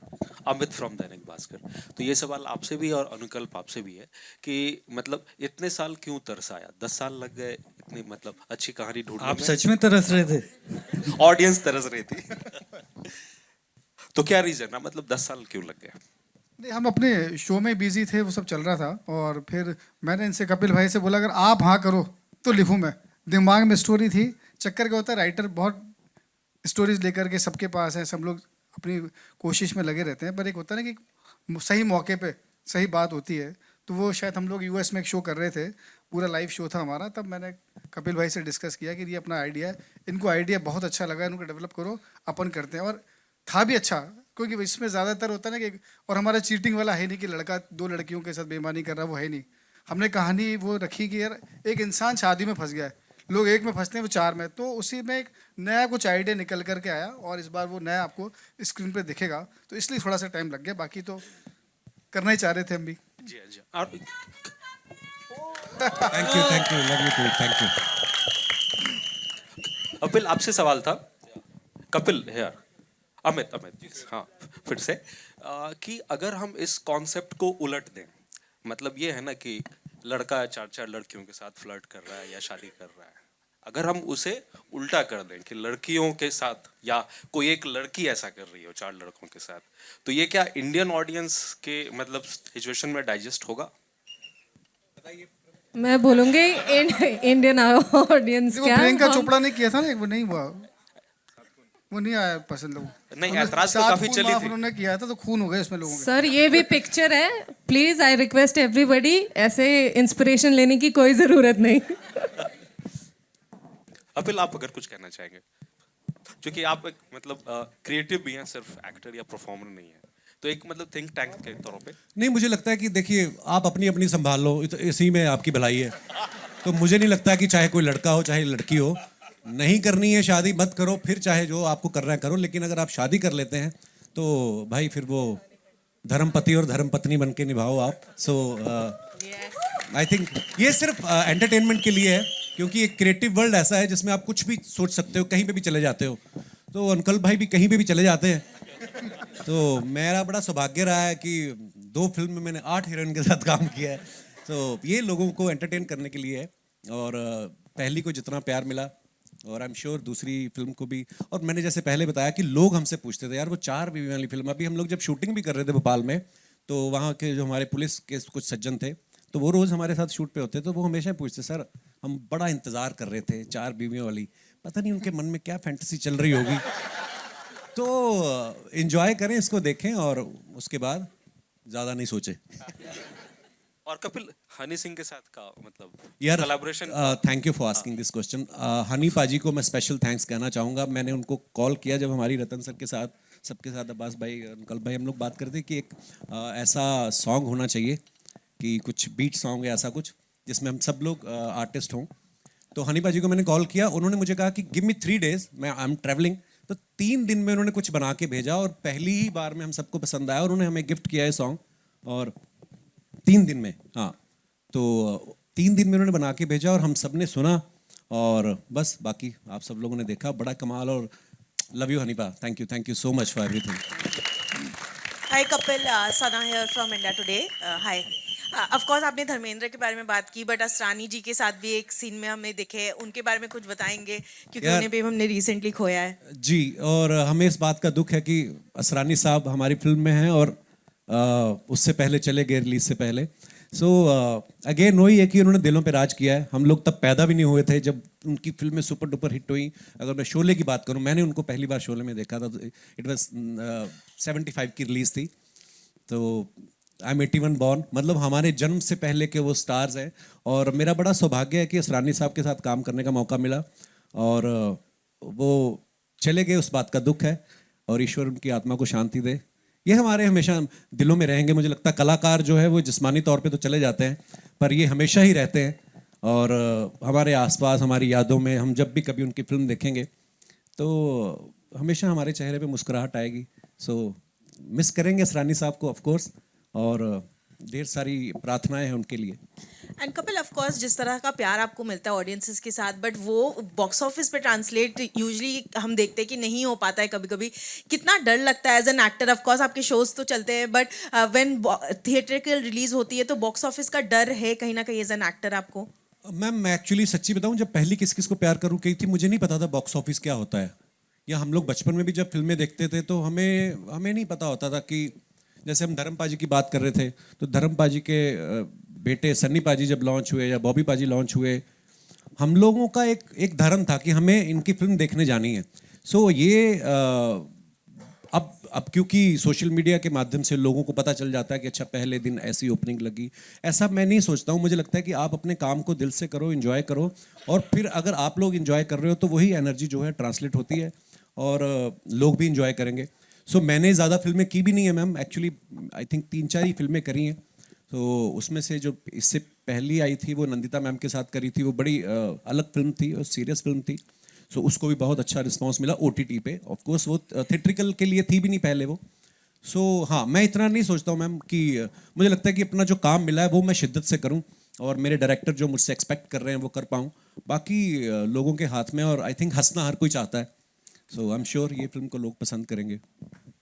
अमित फ्रॉम दैनिक भास्कर। तो ये सवाल आपसे भी और अनुकल्प आपसे भी है कि मतलब इतने साल क्यों तरस आया? 10 साल लग गए इतनी मतलब अच्छी कहानी ढूंढने आप में। सच में तरस रहे थे? ऑडियंस तरस रही थी। तो क्या रीजन है, मतलब 10 साल क्यों लग गए? नहीं, हम अपने शो में बिजी थे, वो सब चल रहा था। और फिर मैंने इनसे, कपिल भाई से बोला अगर आप हाँ करो तो लिखूँ मैं। दिमाग में स्टोरी थी। चक्कर क्या होता है, राइटर बहुत स्टोरीज लेकर के सबके पास है, सब लोग अपनी कोशिश में लगे रहते हैं, पर एक होता है ना कि सही मौके पे सही बात होती है। तो वो शायद हम लोग यूएस में एक शो कर रहे थे, पूरा लाइव शो था हमारा, तब मैंने कपिल भाई से डिस्कस किया कि ये अपना आइडिया है, इनको आइडिया बहुत अच्छा लगा, इनको डेवलप करो, अपन करते हैं। और था भी अच्छा, क्योंकि इसमें ज़्यादातर होता है ना कि, और हमारा चीटिंग वाला है नहीं कि लड़का 2 लड़कियों के साथ बेईमानी कर रहा है, वो है नहीं। हमने कहानी वो रखी कि यार एक इंसान शादी में फंस गया है, लोग एक में फंसते हैं, वो 4 में, तो उसी में एक नया कुछ आइडिया निकल करके आया, और इस बार वो नया आपको स्क्रीन पे दिखेगा। तो इसलिए थोड़ा सा टाइम लग गया, बाकी तो करना ही चाह रहे थे हम भी। जी जी। और thank you, love you too, thank you. Kapil, आपसे सवाल था। कपिल यार, अमित जी, हाँ फिर से कि अगर हम इस कॉन्सेप्ट को उलट दें, मतलब ये है ना कि लड़का 4 लड़कियों के साथ फ्लर्ट कर रहा है या शादी कर रहा है, अगर हम उसे उल्टा कर दें कि लड़कियों के साथ या कोई एक लड़की ऐसा कर रही हो 4 लड़कों के साथ, तो ये क्या इंडियन ऑडियंस के मतलब सिचुएशन में डाइजेस्ट होगा? मैं बोलूंगी इंडियन ऑडियंस वो क्या प्रियंका हम- चोपड़ा ने किया था ना, वो नहीं हुआ। वो नहीं आया पसंद लोगों नहीं, ऐतराज तो काफी चली थी। उन्होंने किया था तो खून हो गए इसमें लोगों के। सर ये भी पिक्चर है, प्लीज आई रिक्वेस्ट एवरीबॉडी, ऐसे इंस्पिरेशन लेने की कोई जरूरत नहीं। अपिल, आप अगर कुछ कहना चाहेंगे, क्योंकि आप एक मतलब क्रिएटिव भी हैं, सिर्फ एक्टर या परफॉर्मर नहीं है, तो एक मतलब थिंक टैंक के तौर पे। नहीं, मुझे लगता है कि देखिए, आप अपनी अपनी संभाल लो, इसी में आपकी भलाई है। तो मुझे नहीं लगता कि चाहे कोई लड़का हो चाहे लड़की हो, नहीं करनी है शादी मत करो, फिर चाहे जो आपको करना है करो, लेकिन अगर आप शादी कर लेते हैं तो भाई फिर वो धर्मपति और धर्मपत्नी बन के निभाओ आप। सो आई थिंक ये सिर्फ एंटरटेनमेंट के लिए है, क्योंकि एक क्रिएटिव वर्ल्ड ऐसा है जिसमें आप कुछ भी सोच सकते हो, कहीं पे भी चले जाते हो। तो अंकल भाई भी कहीं पे भी चले जाते हैं। तो मेरा बड़ा सौभाग्य रहा है कि 2 फिल्म में मैंने 8 हीरोइन के साथ काम किया है। तो ये लोगों को एंटरटेन करने के लिए है, और पहली को जितना प्यार मिला, और आई एम श्योर दूसरी फिल्म को भी। और मैंने जैसे पहले बताया कि लोग हमसे पूछते थे, यार वो 4 बीवी वाली फिल्म, अभी हम लोग जब शूटिंग भी कर रहे थे भोपाल में, तो वहाँ के जो हमारे पुलिस के कुछ सज्जन थे, तो वो रोज़ हमारे साथ शूट पे होते, तो वो हमेशा पूछते, सर हम बड़ा इंतज़ार कर रहे थे 4 बीवियों वाली, पता नहीं उनके मन में क्या फैंटेसी चल रही होगी। तो एंजॉय करें, इसको देखें, और उसके बाद ज़्यादा नहीं सोचें। और कपिल, हनी सिंह के साथ का मतलब यार collaboration. Thank you for asking this question. Honey पाजी को मैं स्पेशल थैंक्स कहना चाहूँगा। मैंने उनको कॉल किया जब हमारी रतन सर के साथ, सबके साथ, अब्बास भाई, अंकल भाई, हम लोग बात करते थे कि एक ऐसा सॉन्ग होना चाहिए कि कुछ बीट सॉन्ग या ऐसा कुछ जिसमें हम सब लोग आर्टिस्ट हों। तो हनी पाजी को मैंने कॉल किया, उन्होंने मुझे कहा कि गिव मी 3 days, मैं आई एम ट्रैवलिंग। तो 3 दिन में उन्होंने कुछ बना के भेजा, और पहली ही बार में हम सबको पसंद आया, और उन्होंने हमें गिफ्ट किया है सॉन्ग। और 3 दिन में, हाँ, तो 3 दिन में उन्होंने बना के भेजा, और हम सब ने सुना, और बस बाकी आप सब लोगों ने देखा। बड़ा कमाल, और लव यू हनीपा, thank you so much for everything. Hi Kapil, Sana here from India Today. Hi, of course आपने धर्मेंद्र के बारे में बात की, बट असरानी जी के साथ भी एक सीन में हमने देखे, उनके बारे में कुछ बताएंगे, क्योंकि उन्हें भी हमने रिसेंटली खोया है। जी, और हमें इस बात का दुख है कि असरानी साहब हमारी फिल्म में हैं, और उससे पहले चले गए, रिलीज से पहले। सो अगेन वही है कि उन्होंने दिलों पे राज किया है। हम लोग तब पैदा भी नहीं हुए थे जब उनकी फिल्में सुपर डुपर हिट हुई। अगर मैं शोले की बात करूं, मैंने उनको पहली बार शोले में देखा था, इट वाज 75 की रिलीज थी। तो आई एम 81 बॉर्न, मतलब हमारे जन्म से पहले के वो स्टार्स हैं। और मेरा बड़ा सौभाग्य है कि असरानी साहब के साथ काम करने का मौका मिला, और वो चले गए, उस बात का दुख है, और ईश्वर उनकी आत्मा को शांति दे। ये हमारे हमेशा दिलों में रहेंगे। मुझे लगता है कलाकार जो है वो जिस्मानी तौर पे तो चले जाते हैं, पर ये हमेशा ही रहते हैं, और हमारे आसपास, हमारी यादों में। हम जब भी कभी उनकी फिल्म देखेंगे तो हमेशा हमारे चेहरे पे मुस्कुराहट आएगी। सो मिस करेंगे असरानी साहब को ऑफ कोर्स, और ढेर सारी प्रार्थनाएं हैं उनके लिए। एंड कपिल, ऑफ कोर्स जिस तरह का प्यार आपको मिलता है ऑडियंसेस के साथ, बट वो बॉक्स ऑफिस पे ट्रांसलेट यूजुअली हम देखते हैं कि नहीं हो पाता है कभी कभी। कितना डर लगता है as an actor? Of course आपके शोज तो चलते हैं, बट व्हेन थिएट्रिकल रिलीज होती है तो बॉक्स ऑफिस का डर है कहीं ना कहीं एज एन एक्टर आपको? मैम, मैं एक्चुअली सच्ची बताऊं, जब पहली किस किस को प्यार करूं कही थी, मुझे नहीं पता था बॉक्स ऑफिस क्या होता है। या हम लोग बचपन में भी जब फिल्में देखते थे तो हमें नहीं पता होता था कि, जैसे हम धर्म पाजी की बात कर रहे थे, तो धर्म पाजी के बेटे सन्नी पाजी जब लॉन्च हुए या बॉबी पाजी लॉन्च हुए, हम लोगों का एक धर्म था कि हमें इनकी फिल्म देखने जानी है। सो ये अब क्योंकि सोशल मीडिया के माध्यम से लोगों को पता चल जाता है कि अच्छा पहले दिन ऐसी ओपनिंग लगी, ऐसा मैं नहीं सोचता हूँ। मुझे लगता है कि आप अपने काम को दिल से करो, एंजॉय करो, और फिर अगर आप लोग एंजॉय कर रहे हो तो वही एनर्जी जो है ट्रांसलेट होती है, और लोग भी एंजॉय करेंगे। सो मैंने ज़्यादा फिल्में की भी नहीं है मैम, एक्चुअली आई थिंक 3-4 ही फिल्में करी हैं। तो उसमें से जो इससे पहली आई थी वो नंदिता मैम के साथ करी थी, वो बड़ी अलग फिल्म थी और सीरियस फिल्म थी। सो उसको भी बहुत अच्छा रिस्पांस मिला OTT पे। ऑफ कोर्स वो थिएट्रिकल के लिए थी भी नहीं पहले वो। सो हाँ, मैं इतना नहीं सोचता हूँ मैम कि मुझे लगता है कि अपना जो काम मिला है वो मैं शिद्दत से करूँ, और मेरे डायरेक्टर जो मुझसे एक्सपेक्ट कर रहे हैं वो कर पाऊँ। बाकी लोगों के हाथ में, और आई थिंक हंसना हर कोई चाहता है। सो आई एम श्योर ये फिल्म को लोग पसंद करेंगे।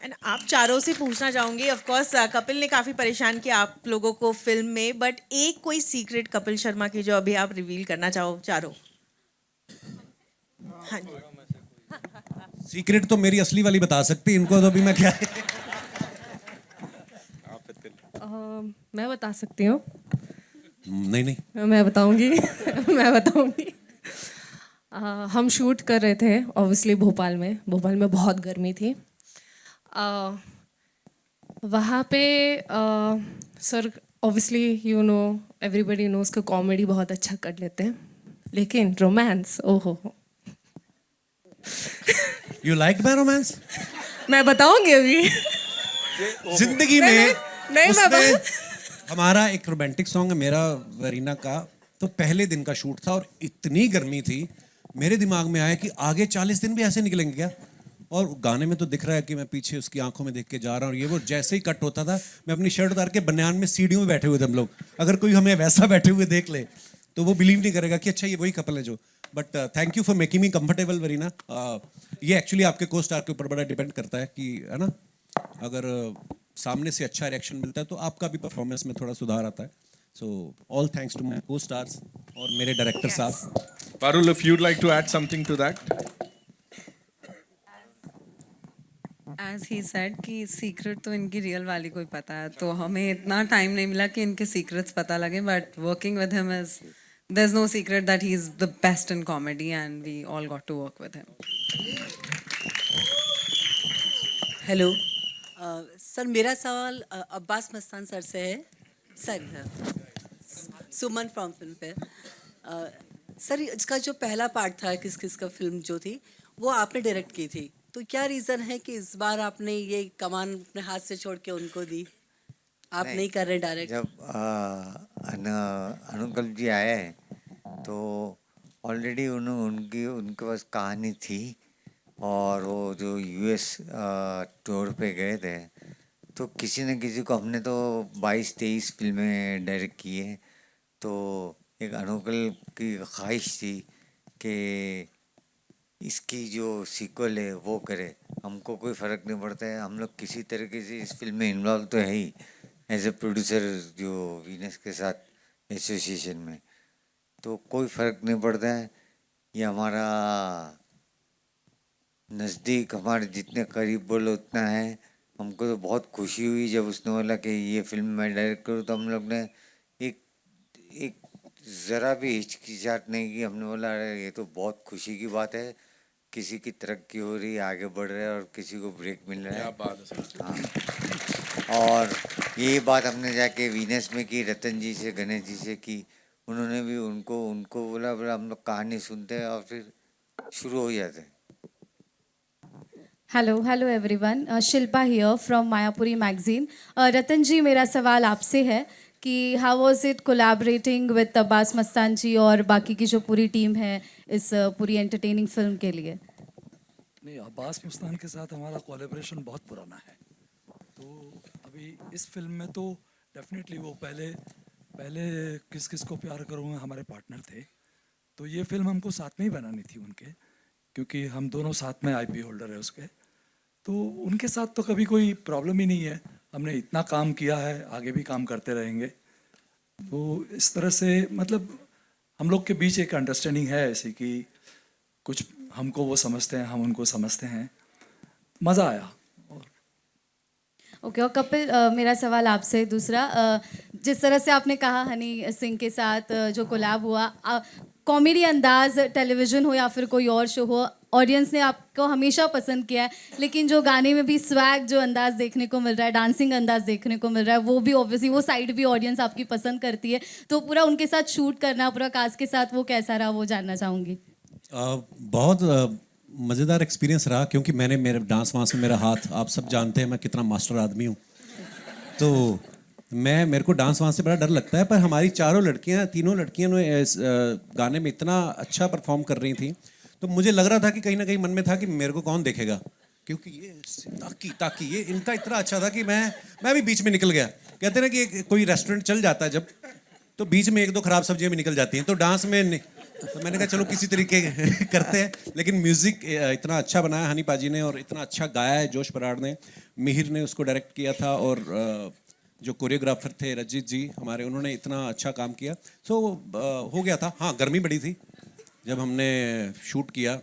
एंड आप चारों से पूछना चाहूंगी, ऑफ कोर्स कपिल ने काफी परेशान किया आप लोगों को फिल्म में, बट एक कोई सीक्रेट कपिल शर्मा की जो अभी आप रिवील करना चाहो चारों? हाँ जी। सीक्रेट तो मेरी असली वाली बता सकती, इनको तो अभी मैं क्या मैं बता सकती हूँ। नहीं मैं बताऊंगी। मैं बताऊंगी। हम शूट कर रहे थे ऑब्वियसली भोपाल में बहुत गर्मी थी। वहाँ पे sir obviously you know everybody knows का कॉमेडी बहुत अच्छा कर लेते हैं, लेकिन रोमांस ओहो। You like my romance? मैं बताऊंगी अभी। जिंदगी में नहीं उसने हमारा एक रोमांटिक सॉन्ग है मेरा वरीना का, तो पहले दिन का शूट था और इतनी गर्मी थी, मेरे दिमाग में आया कि आगे 40 दिन भी ऐसे निकलेंगे क्या। और गाने में तो दिख रहा है कि मैं पीछे उसकी आंखों में देख के जा रहा हूँ, और ये वो जैसे ही कट होता था मैं अपनी शर्ट उतार के बनियान में सीढ़ियों में बैठे हुए थे हम लोग। अगर कोई हमें वैसा बैठे हुए देख ले तो वो बिलीव नहीं करेगा कि अच्छा ये वही कपल है जो। But thank you for making me comfortable Varina. ये एक्चुअली आपके को स्टार के ऊपर बड़ा डिपेंड करता है कि है ना, अगर सामने से अच्छा रिएक्शन मिलता है तो आपका भी परफॉर्मेंस में थोड़ा सुधार आता है। So all thanks to my co stars और मेरे डायरेक्टर साहब। Parul, if you'd like to add something to that. As he said कि सीक्रेट तो इनकी रियल वाली को ही पता है, तो हमें इतना टाइम नहीं मिला कि इनके सीक्रेट्स पता लगे, but working with him is there is no secret that he is the best in comedy and we all got to work with him. Hello sir, मेरा सवाल अब्बास मस्तान सर से है। Sir Suman from Filmfare. Sir इसका जो पहला part था किस किस का फिल्म जो थी वो आपने डायरेक्ट की थी, तो क्या रीज़न है कि इस बार आपने ये कमान अपने हाथ से छोड़ के उनको दी, आप नहीं कर रहे डायरेक्ट? जब अनुकल्प जी आए हैं तो ऑलरेडी उनके पास कहानी थी, और वो जो यूएस टूर पे गए थे तो किसी न किसी को हमने तो 22-23 फिल्में डायरेक्ट की है, तो एक अनुकल्प की ख्वाहिश थी कि इसकी जो सीक्वल है वो करे। हमको कोई फ़र्क नहीं पड़ता है, हम लोग किसी तरीके से इस फिल्म में इन्वॉल्व तो है ही एज ए प्रोड्यूसर, जो वीनस के साथ एसोसिएशन में, तो कोई फ़र्क नहीं पड़ता है। ये हमारा नज़दीक, हमारे जितने करीब बोलो उतना है। हमको तो बहुत खुशी हुई जब उसने बोला कि ये फिल्म मैं डायरेक्ट करूँ, तो हम लोग ने एक ज़रा भी हिचकिचाहट नहीं की। हमने बोला अरे ये तो बहुत खुशी की बात है, किसी की तरक्की हो रही है, आगे बढ़ रहा है और किसी को ब्रेक मिल रहा है। हाँ, और ये बात हमने जाके वीनस में की, रतन जी से, गणेश जी से की। उन्होंने भी उनको बोला हम लोग कहानी सुनते हैं और फिर शुरू हो जाते हैं। Hello everyone, Shilpa here from Mayapuri magazine. Ratan ji, मेरा सवाल आपसे है कि how was it collaborating with Abbas Mastan ji और बाकी की जो पूरी टीम है इस पूरी एंटरटेनिंग फिल्म के लिए? नहीं, अब्बास मस्तान के साथ हमारा कोलैबोरेशन बहुत पुराना है, तो अभी इस फिल्म में तो डेफिनेटली वो पहले किस किस को प्यार करूँगा हमारे पार्टनर थे, तो ये फिल्म हमको साथ में ही बनानी थी उनके, क्योंकि हम दोनों साथ में आईपी होल्डर है उसके, तो उनके साथ तो कभी कोई प्रॉब्लम ही नहीं है। हमने इतना काम किया है, आगे भी काम करते रहेंगे। तो इस तरह से मतलब हम लोग के बीच एक अंडरस्टैंडिंग है ऐसी कि कुछ हमको वो समझते हैं, हम उनको समझते हैं, मज़ा आया। ओके, और कपिल, मेरा सवाल आपसे दूसरा, जिस तरह से आपने कहा हनी सिंह के साथ जो कोलैब हुआ, कॉमेडी अंदाज टेलीविज़न हो या फिर कोई और शो हो, ऑडियंस ने आपको हमेशा पसंद किया है, लेकिन जो गाने में भी स्वैग जो अंदाज देखने को मिल रहा है, डांसिंग अंदाज देखने को मिल रहा है, वो भी ऑब्वियसली वो साइड भी ऑडियंस आपकी पसंद करती है, तो पूरा उनके साथ शूट करना, पूरा कास्ट के साथ वो कैसा रहा, वो जानना चाहूँगी। बहुत मज़ेदार एक्सपीरियंस रहा, क्योंकि मैंने मेरे डांस वांस में मेरा हाथ, आप सब जानते हैं मैं कितना मास्टर आदमी हूँ, तो मेरे को डांस वांस से बड़ा डर लगता है, पर हमारी तीनों लड़कियां ने इस गाने में इतना अच्छा परफॉर्म कर रही थी, तो मुझे लग रहा था कि कहीं ना कहीं मन में था कि मेरे को कौन देखेगा, क्योंकि ये ताकि ये इनका इतना अच्छा था कि मैं भी बीच में निकल गया। कहते ना कि कोई रेस्टोरेंट चल जाता है जब, तो बीच में 1-2 खराब सब्जियां भी निकल जाती हैं, तो डांस में तो मैंने कहा चलो किसी तरीके करते हैं, लेकिन म्यूज़िक इतना अच्छा बनाया हनी पाजी ने, और इतना अच्छा गाया है जोश बराड़ ने, मिहिर ने उसको डायरेक्ट किया था, और जो कोरियोग्राफर थे रजित जी हमारे, उन्होंने इतना अच्छा काम किया, सो हो गया था। हाँ, गर्मी बड़ी थी जब हमने शूट किया,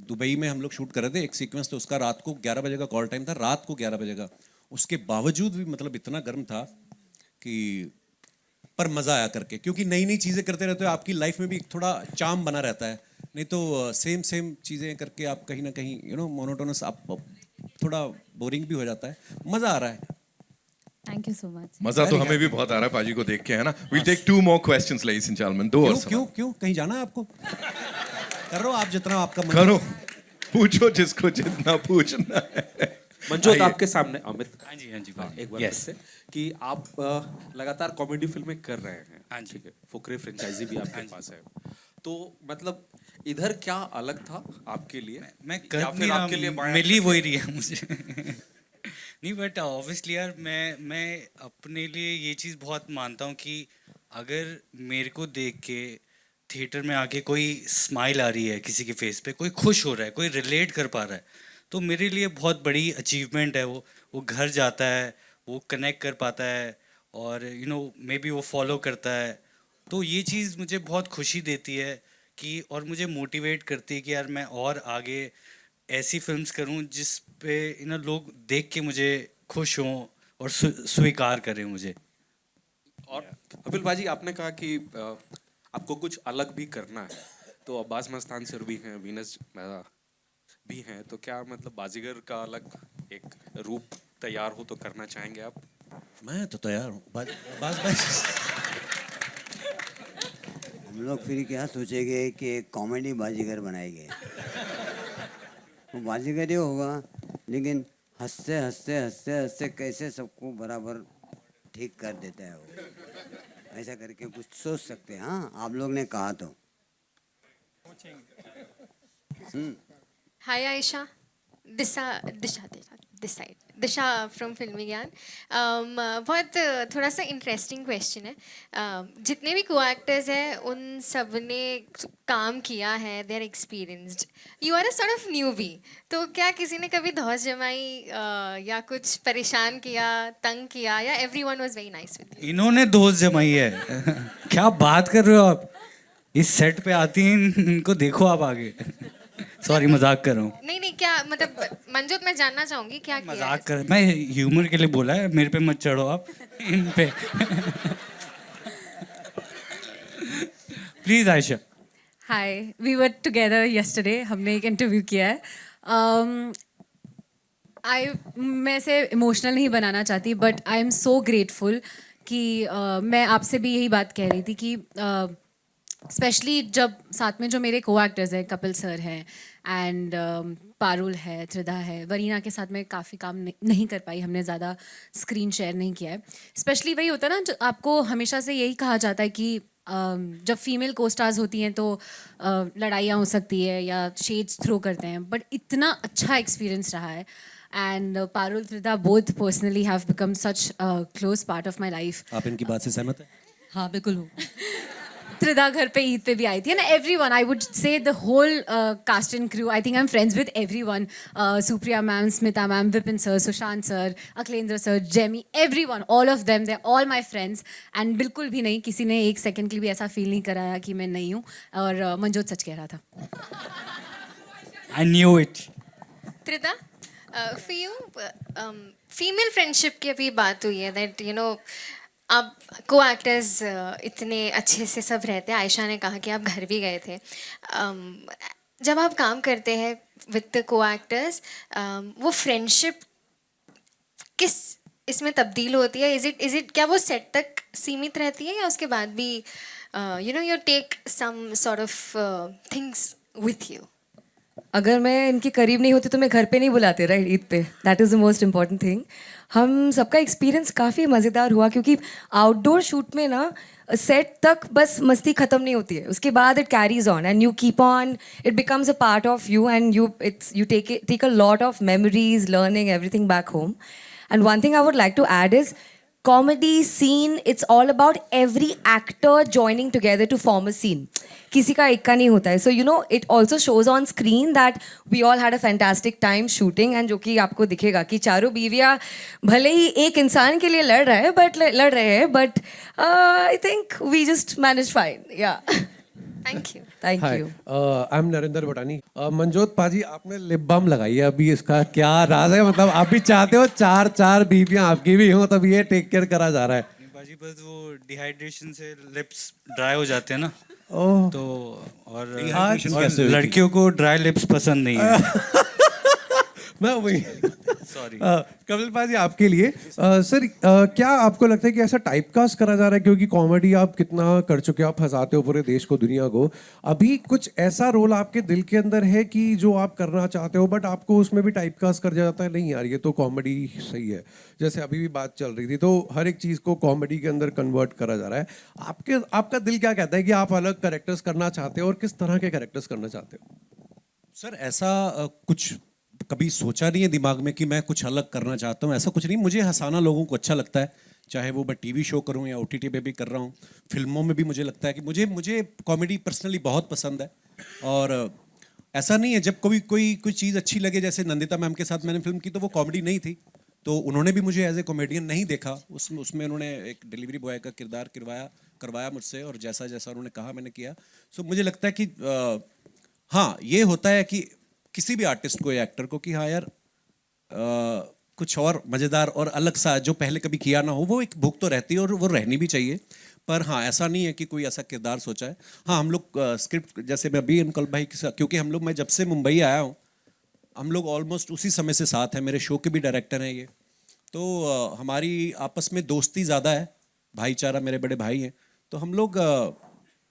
दुबई में हम लोग शूट कर रहे थे, एक सीक्वेंस तो उसका रात को 11 बजे का कॉल टाइम था, रात को 11 बजे का, उसके बावजूद भी मतलब इतना गर्म था कि, पर मज़ा आया करके, क्योंकि नई नई चीज़ें करते रहते हो, आपकी लाइफ में भी थोड़ा चार्म बना रहता है नहीं तो सेम सेम चीज़ें करके आप कहीं ना कहीं मोनोटोनस आप थोड़ा बोरिंग भी हो जाता है। मज़ा आ रहा है। Thank you so much. मजा तो हमें भी बहुत आ रहा है पाजी को देख के, है ना? We'll take 2 more questions, ladies and gentlemen. 2 और क्यों क्यों कहीं जाना है आपको? करो आप जितना आपका मन करो, पूछो जिसको जितना पूछना है। मंजोत आपके सामने अमित। हाँ जी एक बार Yes. फिर से कि आप लगातार कॉमेडी फिल्में कर रहे हैं। हाँ जी। ठीक है, फुकरे फ्रेंचाइजी भी आपके पास है, तो मतलब इधर क्या अलग था आपके लिए? मैं या कर फिर नहीं रहा, आपके लिए बायां मिली था? वही रही है मुझे। नहीं बट ऑब्वियसली यार मैं अपने लिए ये चीज़ बहुत मानता हूँ कि अगर मेरे को देख के थिएटर में आके कोई स्माइल आ रही है किसी के फेस पे, कोई खुश हो रहा है, कोई रिलेट कर पा रहा है, तो मेरे लिए बहुत बड़ी अचीवमेंट है। वो घर जाता है, वो कनेक्ट कर पाता है और मे बी वो फॉलो करता है, तो ये चीज़ मुझे बहुत खुशी देती है कि और मुझे मोटिवेट करती है कि यार मैं और आगे ऐसी फिल्म्स करूं जिस पे लोग देख के मुझे खुश हों और स्वीकार करें मुझे। और कपिल बाजी, आपने कहा कि आपको कुछ अलग भी करना है, तो अब्बास मस्तान सर भी हैं, वीनस भी हैं, तो क्या मतलब बाजीगर का अलग एक रूप तैयार हो तो करना चाहेंगे आप? मैं तो तैयार हूँ। बस हम लोग फिर क्या सोचेंगे कि एक कॉमेडी बाजीगर बनाएंगे। वो बाजीगर ही होगा, लेकिन हंसते हंसते हंसते हंसते कैसे सबको बराबर ठीक कर देता है वो। ऐसा करके कुछ सोच सकते हैं। हाँ, आप लोग ने कहा तो। हाय आयशा, दिशा फ्रॉम फिल्मी ज्ञान। बहुत थोड़ा सा इंटरेस्टिंग क्वेश्चन है। जितने भी को एक्टर्स हैं उन सब ने काम किया है, they are experienced, you are a sort of newbie, तो क्या किसी ने कभी धौस जमाई या कुछ परेशान किया, तंग किया, या everyone was very nice with you? इन्होंने दोस्त जमाई है। क्या बात कर रहे हो आप? इस सेट पे आती हैं, इनको देखो आप आगे। सॉरी, मजाक कर रहा हूँ। नहीं, क्या मतलब मंजोत, मैं जानना चाहूंगी क्या किया है? मजाक कर, मैं ह्यूमर के लिए बोला है, मेरे पे मत चढ़ो आप इन पे। Please Ayesha. Hi, we were together yesterday, हमने एक इंटरव्यू किया है। मैं इसे इमोशनल नहीं बनाना चाहती, but I am so grateful कि मैं आपसे भी यही बात कह रही थी कि स्पेशली जब साथ में जो मेरे को एक्टर्स हैं, कपिल सर हैं एंड पारुल है, त्रिधा है, वरीना के साथ में काफ़ी काम नहीं कर पाई, हमने ज़्यादा स्क्रीन शेयर नहीं किया है। स्पेशली वही होता है ना, जो आपको हमेशा से यही कहा जाता है कि जब फीमेल को स्टार्स होती हैं तो लड़ाइयाँ हो सकती है या शेड्स थ्रो करते हैं, बट इतना अच्छा एक्सपीरियंस रहा है। And Parul, Tridha both personally have become such close part of my life. आप इनकी बात से सहमत हैं? हाँ, बिल्कुल हूँ। त्रिधा घर पे ईद पे भी आई थी, and everyone, I would say the whole cast and crew, I think I am friends with everyone, Supriya ma'am, Smita ma'am, Vipin sir, Sushant sir, Akhilendra sir, Jamie, everyone, all of them, they are all my friends. And बिल्कुल भी नहीं, किसी ने एक second के लिए भी ऐसा फील नहीं कराया कि मैं नहीं हूँ, और मंजोत सच कह रहा था। I knew it. Tridha, for you, female friendship की अभी बात हुई है, दैट आप को एक्टर्स इतने अच्छे से सब रहते हैं। आयशा ने कहा कि आप घर भी गए थे। जब आप काम करते हैं विद को एक्टर्स, वो फ्रेंडशिप किस इसमें तब्दील होती है? इज इट क्या वो सेट तक सीमित रहती है, या उसके बाद भी you take some sort of things with you? अगर मैं इनके करीब नहीं होती तो मैं घर पे नहीं बुलाते, राइट, ईद पे। That is the most important thing. हम सबका एक्सपीरियंस काफ़ी मज़ेदार हुआ, क्योंकि आउटडोर शूट में ना सेट तक बस मस्ती ख़त्म नहीं होती है, उसके बाद it carries on and you keep on, it becomes a part of you and you take a lot of memories, learning everything back home. And one thing I would like to add is comedy scene, it's all about every actor joining together to form a scene. किसी का एक का नहीं होता है. So it also shows on screen that we all had a fantastic time shooting, and जो कि आपको दिखेगा कि चारों बीवियाँ भले ही एक इंसान के लिए लड़ रहे हैं, but I think we just managed fine. Yeah. Thank you. Thank you. I am Narendra Bhatani. Manjot paaji, आपने लिप बाम लगाई है, अभी इसका क्या राज है? मतलब आप भी चाहते हो चार बीवियां आपकी भी हो, तब ये टेक केयर करा जा रहा है? पाजी बस वो डिहाइड्रेशन से लिप्स ड्राई हो जाते हैं ना, ओह। तो और Dehydration और कैसे हुई थी? लड़कियों को ड्राई लिप्स पसंद नहीं है। मैं वही सॉरी। कपिल पाजी आपके लिए सर क्या आपको लगता है कि ऐसा टाइपकास्ट करा जा रहा है, क्योंकि कॉमेडी आप कितना कर चुके हो, आप हंसाते हो पूरे देश को दुनिया को, अभी कुछ ऐसा रोल आपके दिल के अंदर है कि जो आप करना चाहते हो बट आपको उसमें भी टाइपकास्ट कर जाता है, नहीं यार ये तो कॉमेडी सही है, जैसे अभी भी बात चल रही थी, तो हर एक चीज़ को कॉमेडी के अंदर कन्वर्ट करा जा रहा है, आपका दिल क्या कहता है कि आप अलग कैरेक्टर्स करना चाहते हो और किस तरह के कैरेक्टर्स करना चाहते हो? सर ऐसा कुछ कभी सोचा नहीं है दिमाग में कि मैं कुछ अलग करना चाहता हूँ, ऐसा कुछ नहीं। मुझे हंसाना लोगों को अच्छा लगता है, चाहे वो मैं टीवी शो करूँ या OTT पे भी कर रहा हूँ, फिल्मों में भी मुझे लगता है कि मुझे कॉमेडी पर्सनली बहुत पसंद है। और ऐसा नहीं है, जब कोई चीज़ अच्छी लगे, जैसे नंदिता मैम के साथ मैंने फिल्म की तो वो कॉमेडी नहीं थी, तो उन्होंने भी मुझे एज ए कॉमेडियन नहीं देखा, उसमें उन्होंने एक डिलीवरी बॉय का किरदार करवाया मुझसे, और जैसा जैसा उन्होंने कहा मैंने किया। सो मुझे लगता है कि हाँ ये होता है कि किसी भी आर्टिस्ट को या एक्टर को कि हाँ यार कुछ और मज़ेदार और अलग सा जो पहले कभी किया ना हो, वो एक भूख तो रहती है और वो रहनी भी चाहिए। पर हाँ ऐसा नहीं है कि कोई ऐसा किरदार सोचा है। हाँ हम लोग स्क्रिप्ट, जैसे मैं अभी अंकल भाई के साथ, क्योंकि हम लोग, मैं जब से मुंबई आया हूँ हम लोग ऑलमोस्ट उसी समय से साथ हैं, मेरे शो के भी डायरेक्टर हैं ये, तो हमारी आपस में दोस्ती ज़्यादा है, भाईचारा, मेरे बड़े भाई हैं, तो हम लोग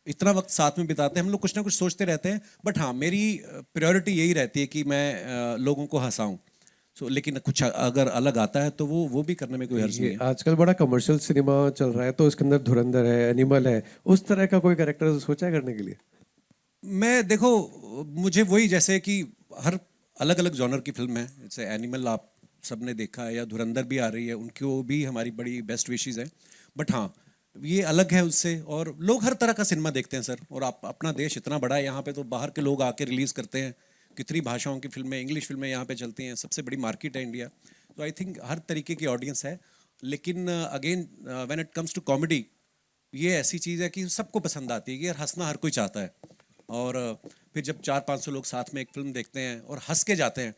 इतना वक्त साथ में बिताते हैं, हम लोग कुछ ना कुछ सोचते रहते हैं। बट हाँ मेरी प्रायोरिटी यही रहती है कि मैं लोगों को हंसाऊं। लेकिन कुछ अगर अलग आता है तो वो भी करने में कोई हर्ज नहीं है। आजकल बड़ा कमर्शियल सिनेमा चल रहा है, तो इसके अंदर धुरंधर है, एनिमल है, उस तरह का कोई कैरेक्टर सोचा है करने के लिए? मैं देखो, मुझे वही, जैसे कि हर अलग अलग जॉनर की फिल्म है, जैसे एनिमल आप सबने देखा है या धुरंधर भी आ रही है, उनको भी हमारी बड़ी बेस्ट विशेज़ हैं। बट हाँ ये अलग है उससे, और लोग हर तरह का सिनेमा देखते हैं सर, और आप अपना देश इतना बड़ा है यहाँ पे, तो बाहर के लोग आके रिलीज़ करते हैं, कितनी भाषाओं की फिल्में, इंग्लिश फिल्में यहाँ पे चलती हैं, सबसे बड़ी मार्केट है इंडिया, तो आई थिंक हर तरीके की ऑडियंस है। लेकिन again when it comes to comedy, ये ऐसी चीज़ है कि सबको पसंद आती है कि यार हंसना हर कोई चाहता है, और फिर जब 400-500 लोग साथ में एक फिल्म देखते हैं और हंस के जाते हैं,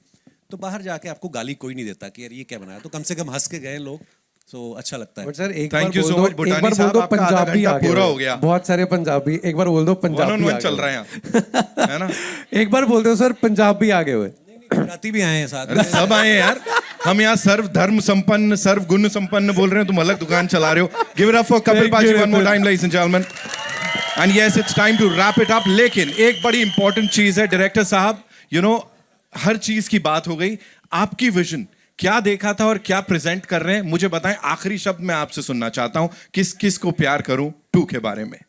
तो बाहर जाके आपको गाली कोई नहीं देता कि यार ये क्या बनाया, तो कम से कम हंस के गए लोग, तो अच्छा लगता है। बट सर एक Thank you so bar much, बोल भूटानी दो साहब, आपका आधा पंजाबी घंटा आ गया, पूरा हो गया। बहुत सारे पंजाबी, एक बार बोल दो पंजाबी 1-on-1 आ चल गए। रहा है यहाँ, है ना? एक बार बोल दो सर पंजाबी आगे हुए। गुजराती भी आए हैं साथ अरे सब आए हैं यार, हम यहाँ सर्व धर्म संपन्न, सर्व गुण संपन्न बोल रहे हैं, तुम अलग दुकान चला रहे हो। Give it up for Kapil paaji one more time ladies and gentlemen. And yes it's time to wrap it up. लेकिन एक बड़ी इंपॉर्टेंट चीज है डायरेक्टर साहब, यू नो हर चीज की बात हो गई, आपकी विजन क्या देखा था और क्या प्रेजेंट कर रहे हैं, मुझे बताएं। आखिरी शब्द मैं आपसे सुनना चाहता हूं, किस किस को प्यार करूं 2 के बारे में।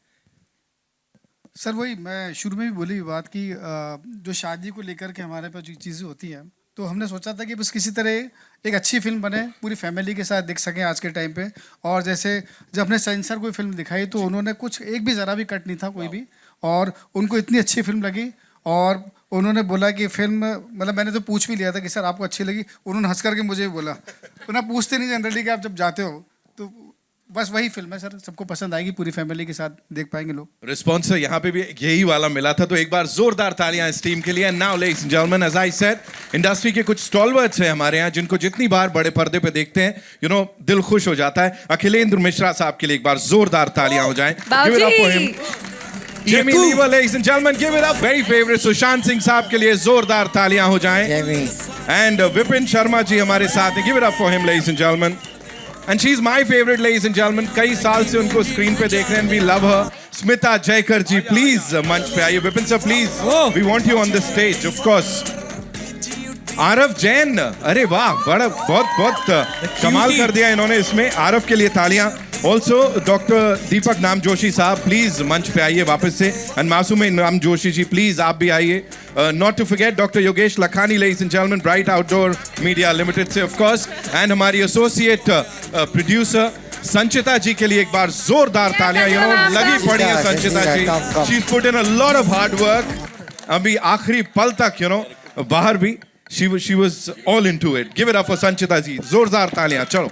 सर वही मैं शुरू में भी बोली बात की, जो शादी को लेकर के हमारे पास जो चीज़ें होती हैं, तो हमने सोचा था कि बस किसी तरह एक अच्छी फिल्म बने, पूरी फैमिली के साथ देख सकें आज के टाइम पे। और जैसे जब हमने सेंसर कोई फिल्म दिखाई तो उन्होंने कुछ एक भी ज़रा भी कट नहीं था कोई भी, और उनको इतनी अच्छी फिल्म लगी, और उन्होंने बोला कि फिल्म, मतलब मैंने तो पूछ भी लिया था कि सर आपको अच्छी लगी, उन्होंने हंस करके मुझे बोला, तो ना पूछते नहीं जनरली कि आप जब जाते हो, तो बस वही फिल्म है सर, सबको पसंद आएगी, पूरी फैमिली के साथ देख पाएंगे लोग। रिस्पॉन्स यहाँ पे भी यही वाला मिला था, तो एक बार जोरदार तालियां इस टीम के लिए। Now ladies and gentleman, as I said, industry के कुछ स्टॉलवर्ड्स हैं हमारे यहाँ जिनको जितनी बार बड़े पर्दे पे देखते हैं, यू नो दिल खुश हो जाता है। अखिलेंद्र मिश्रा साहब के लिए एक बार जोरदार तालियां हो जाएं। Give it up for him. Jamie Lever, ladies and gentlemen, give it up. Very favorite Sushant Singh साहब के लिए जोरदार तालियां हो जाएं। एंड विपिन शर्मा जी हमारे साथ हैं। Give it up for him, ladies and gentlemen. And she's my favorite, ladies and gentlemen. कई साल से उनको स्क्रीन पे देख रहे हैं, we love her. Smita Jaykar ji, please मंच पे आइए। Vipin sir please, we want you on the stage, of course. Aarav Jain, अरे वाह, बड़ा बहुत कमाल कर दिया इन्होंने इसमें। आरव के लिए तालियां। ऑल्सो डॉक्टर दीपक नाम जोशी साहब, प्लीज मंच पे आइए वापस से। एंड मासूम नाम जोशी जी, प्लीज आप भी आइए। Not to forget doctor Yogesh Lakhani, ladies and gentleman, Bright Outdoor Media Limited से ऑफ कोर्स। एंड हमारी एसोसिएट प्रोड्यूसर संचिता जी के लिए एक बार जोरदार तालियां। यू नो लगी पड़ी है Sanchita ji, she put in a lot of hard work. अभी आखिरी पल तक, यू नो बाहर भी she was all into it. Give it up for संचिता जी, जोरदार तालियां। चलो,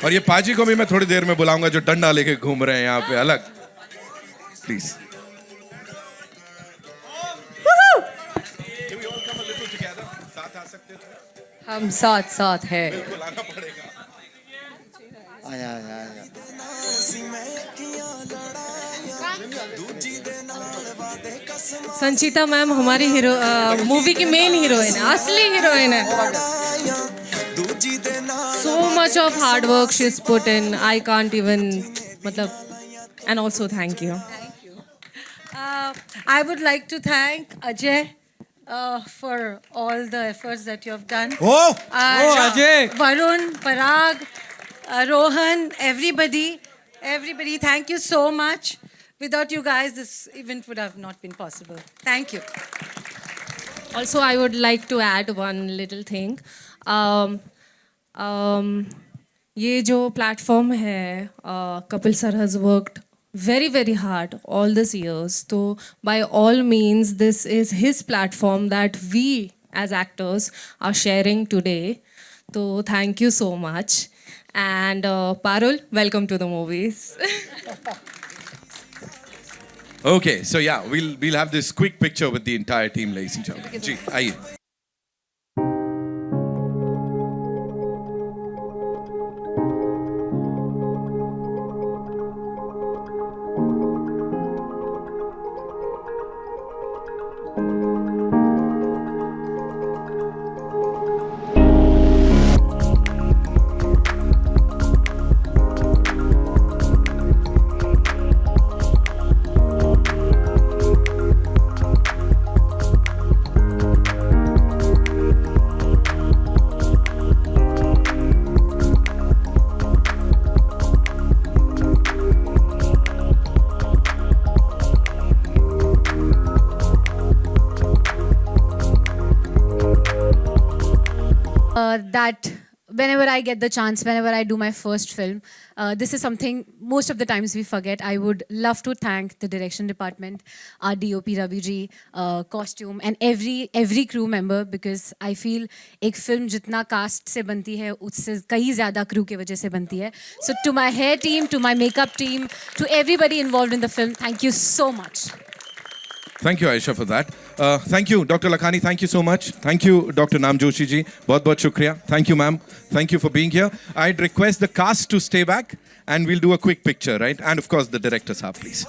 और ये पाजी को भी मैं थोड़ी देर में बुलाऊंगा जो डंडा लेके घूम रहे हैं यहाँ पे अलग, प्लीज। हम साथ साथ है। आजा आजा आजा संचिता मैम हमारी हीरो मूवी की मेन हीरोइन है, असली हीरोइन है. So much of hard work she's put in. I can't even मतलब. And also thank you. I would like to thank Ajay for all the efforts that you have done. Oh, Ajay! Varun, Parag, Rohan, everybody, thank you so much. Without you guys, this event would have not been possible. Thank you. Also, I would like to add one little thing. ये जो platform है, Kapil sir has worked very, very hard all these years. So, by all means, this is his platform that we as actors are sharing today. So, thank you so much. And Parul, welcome to the movies. Okay, so yeah, we'll have this quick picture with the entire team, ladies and gentlemen. जी, आइए. That whenever I get the chance, whenever I do my first film, this is something most of the times we forget. I would love to thank the direction department, our DOP Ravi ji, costume, and every crew member, because I feel एक film जितना cast से बनती है उससे कई ज़्यादा crew के वजह से बनती है. So to my hair team, to my makeup team, to everybody involved in the film, thank you so much. Thank you, Aisha, for that. Thank you, Dr. Lakhani. Thank you so much. Thank you, Dr. Naam Joshi ji. बहुत shukriya. Thank you, ma'am. Thank you for being here. I'd request the cast to stay back and we'll do a quick picture, right? And of course, the director sahab, please.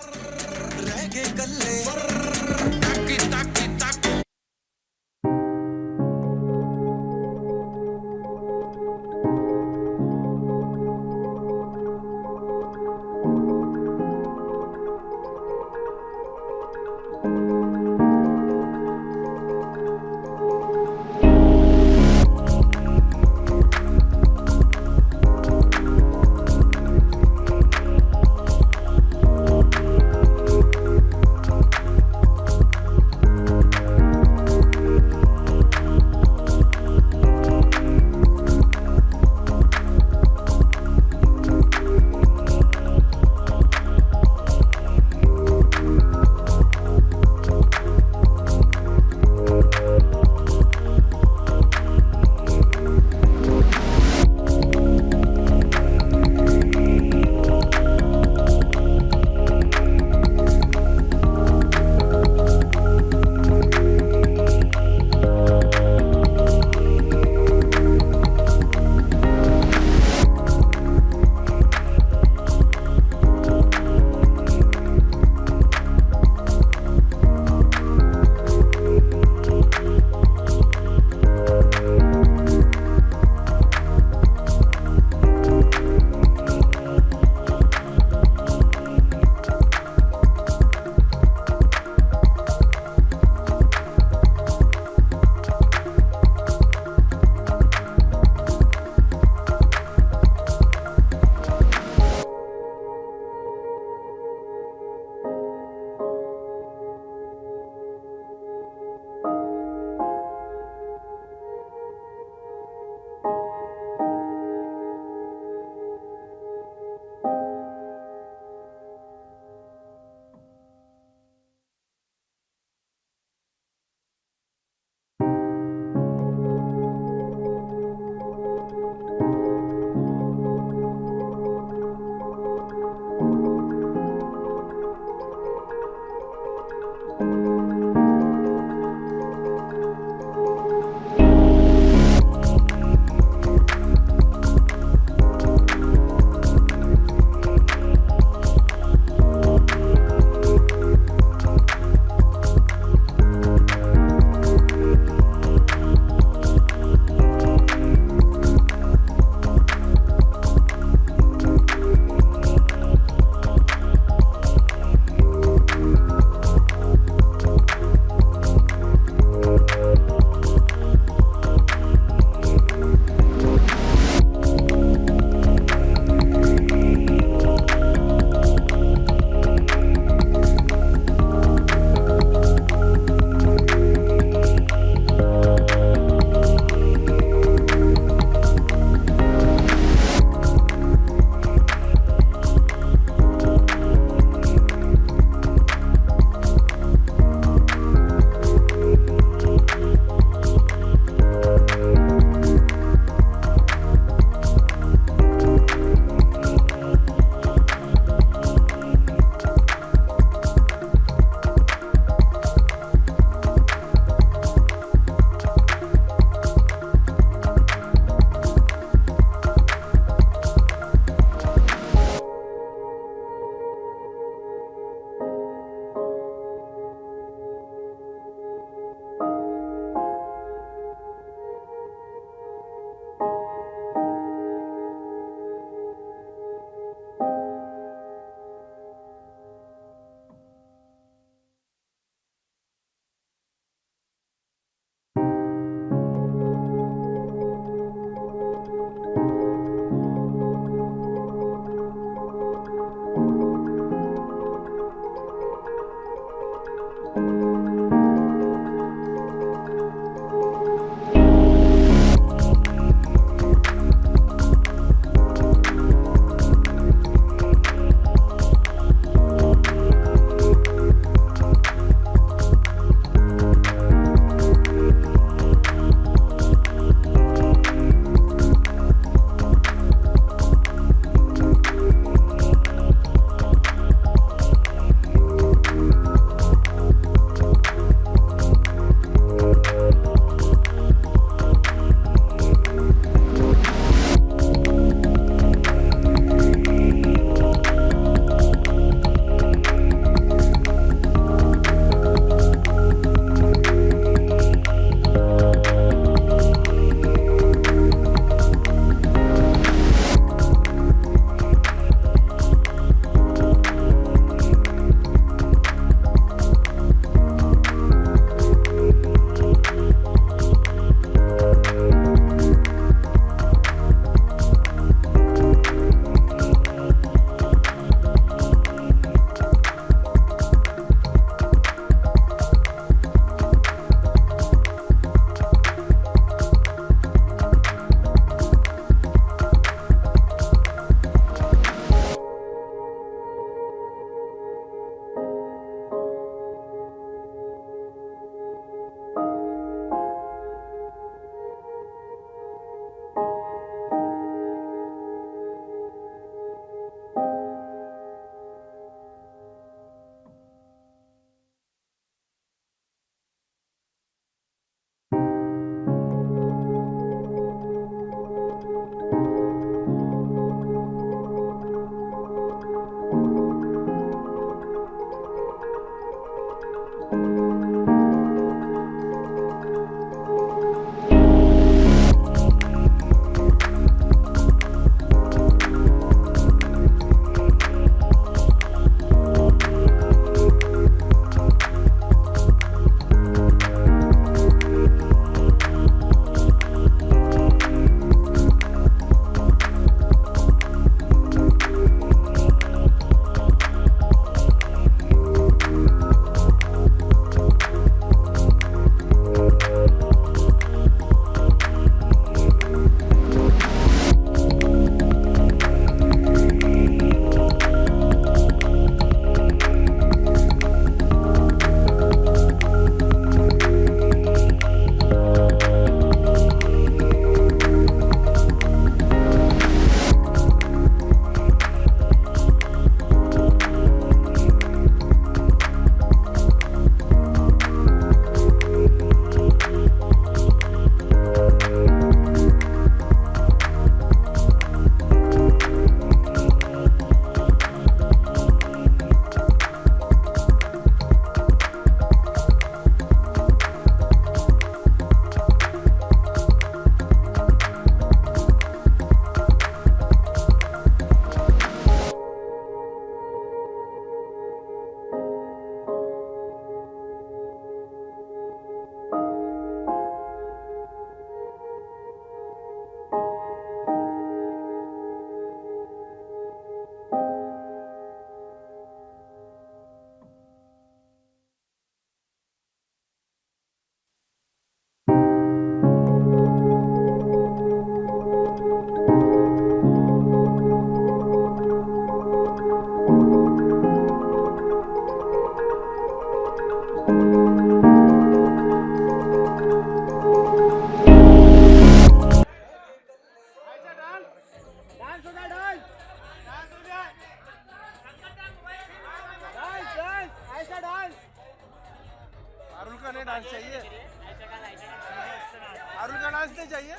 हंसने चाहिए।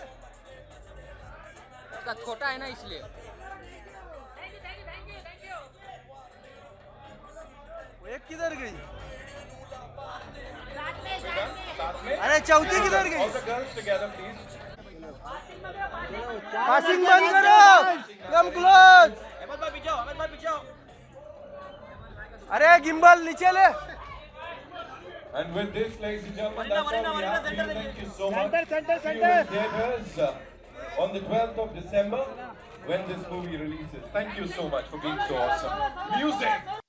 उसका छोटा है ना इसलिए। एक किधर गई? अरे चौथी किधर गई? पासिंग बंद करो। Come close. अरे गिम्बल नीचे ले। And with this, ladies and gentlemen, that's all we have for you. Thank you so much. Center. See you in theaters on the 12th of December when this movie releases. Thank you so much for being so awesome. Music!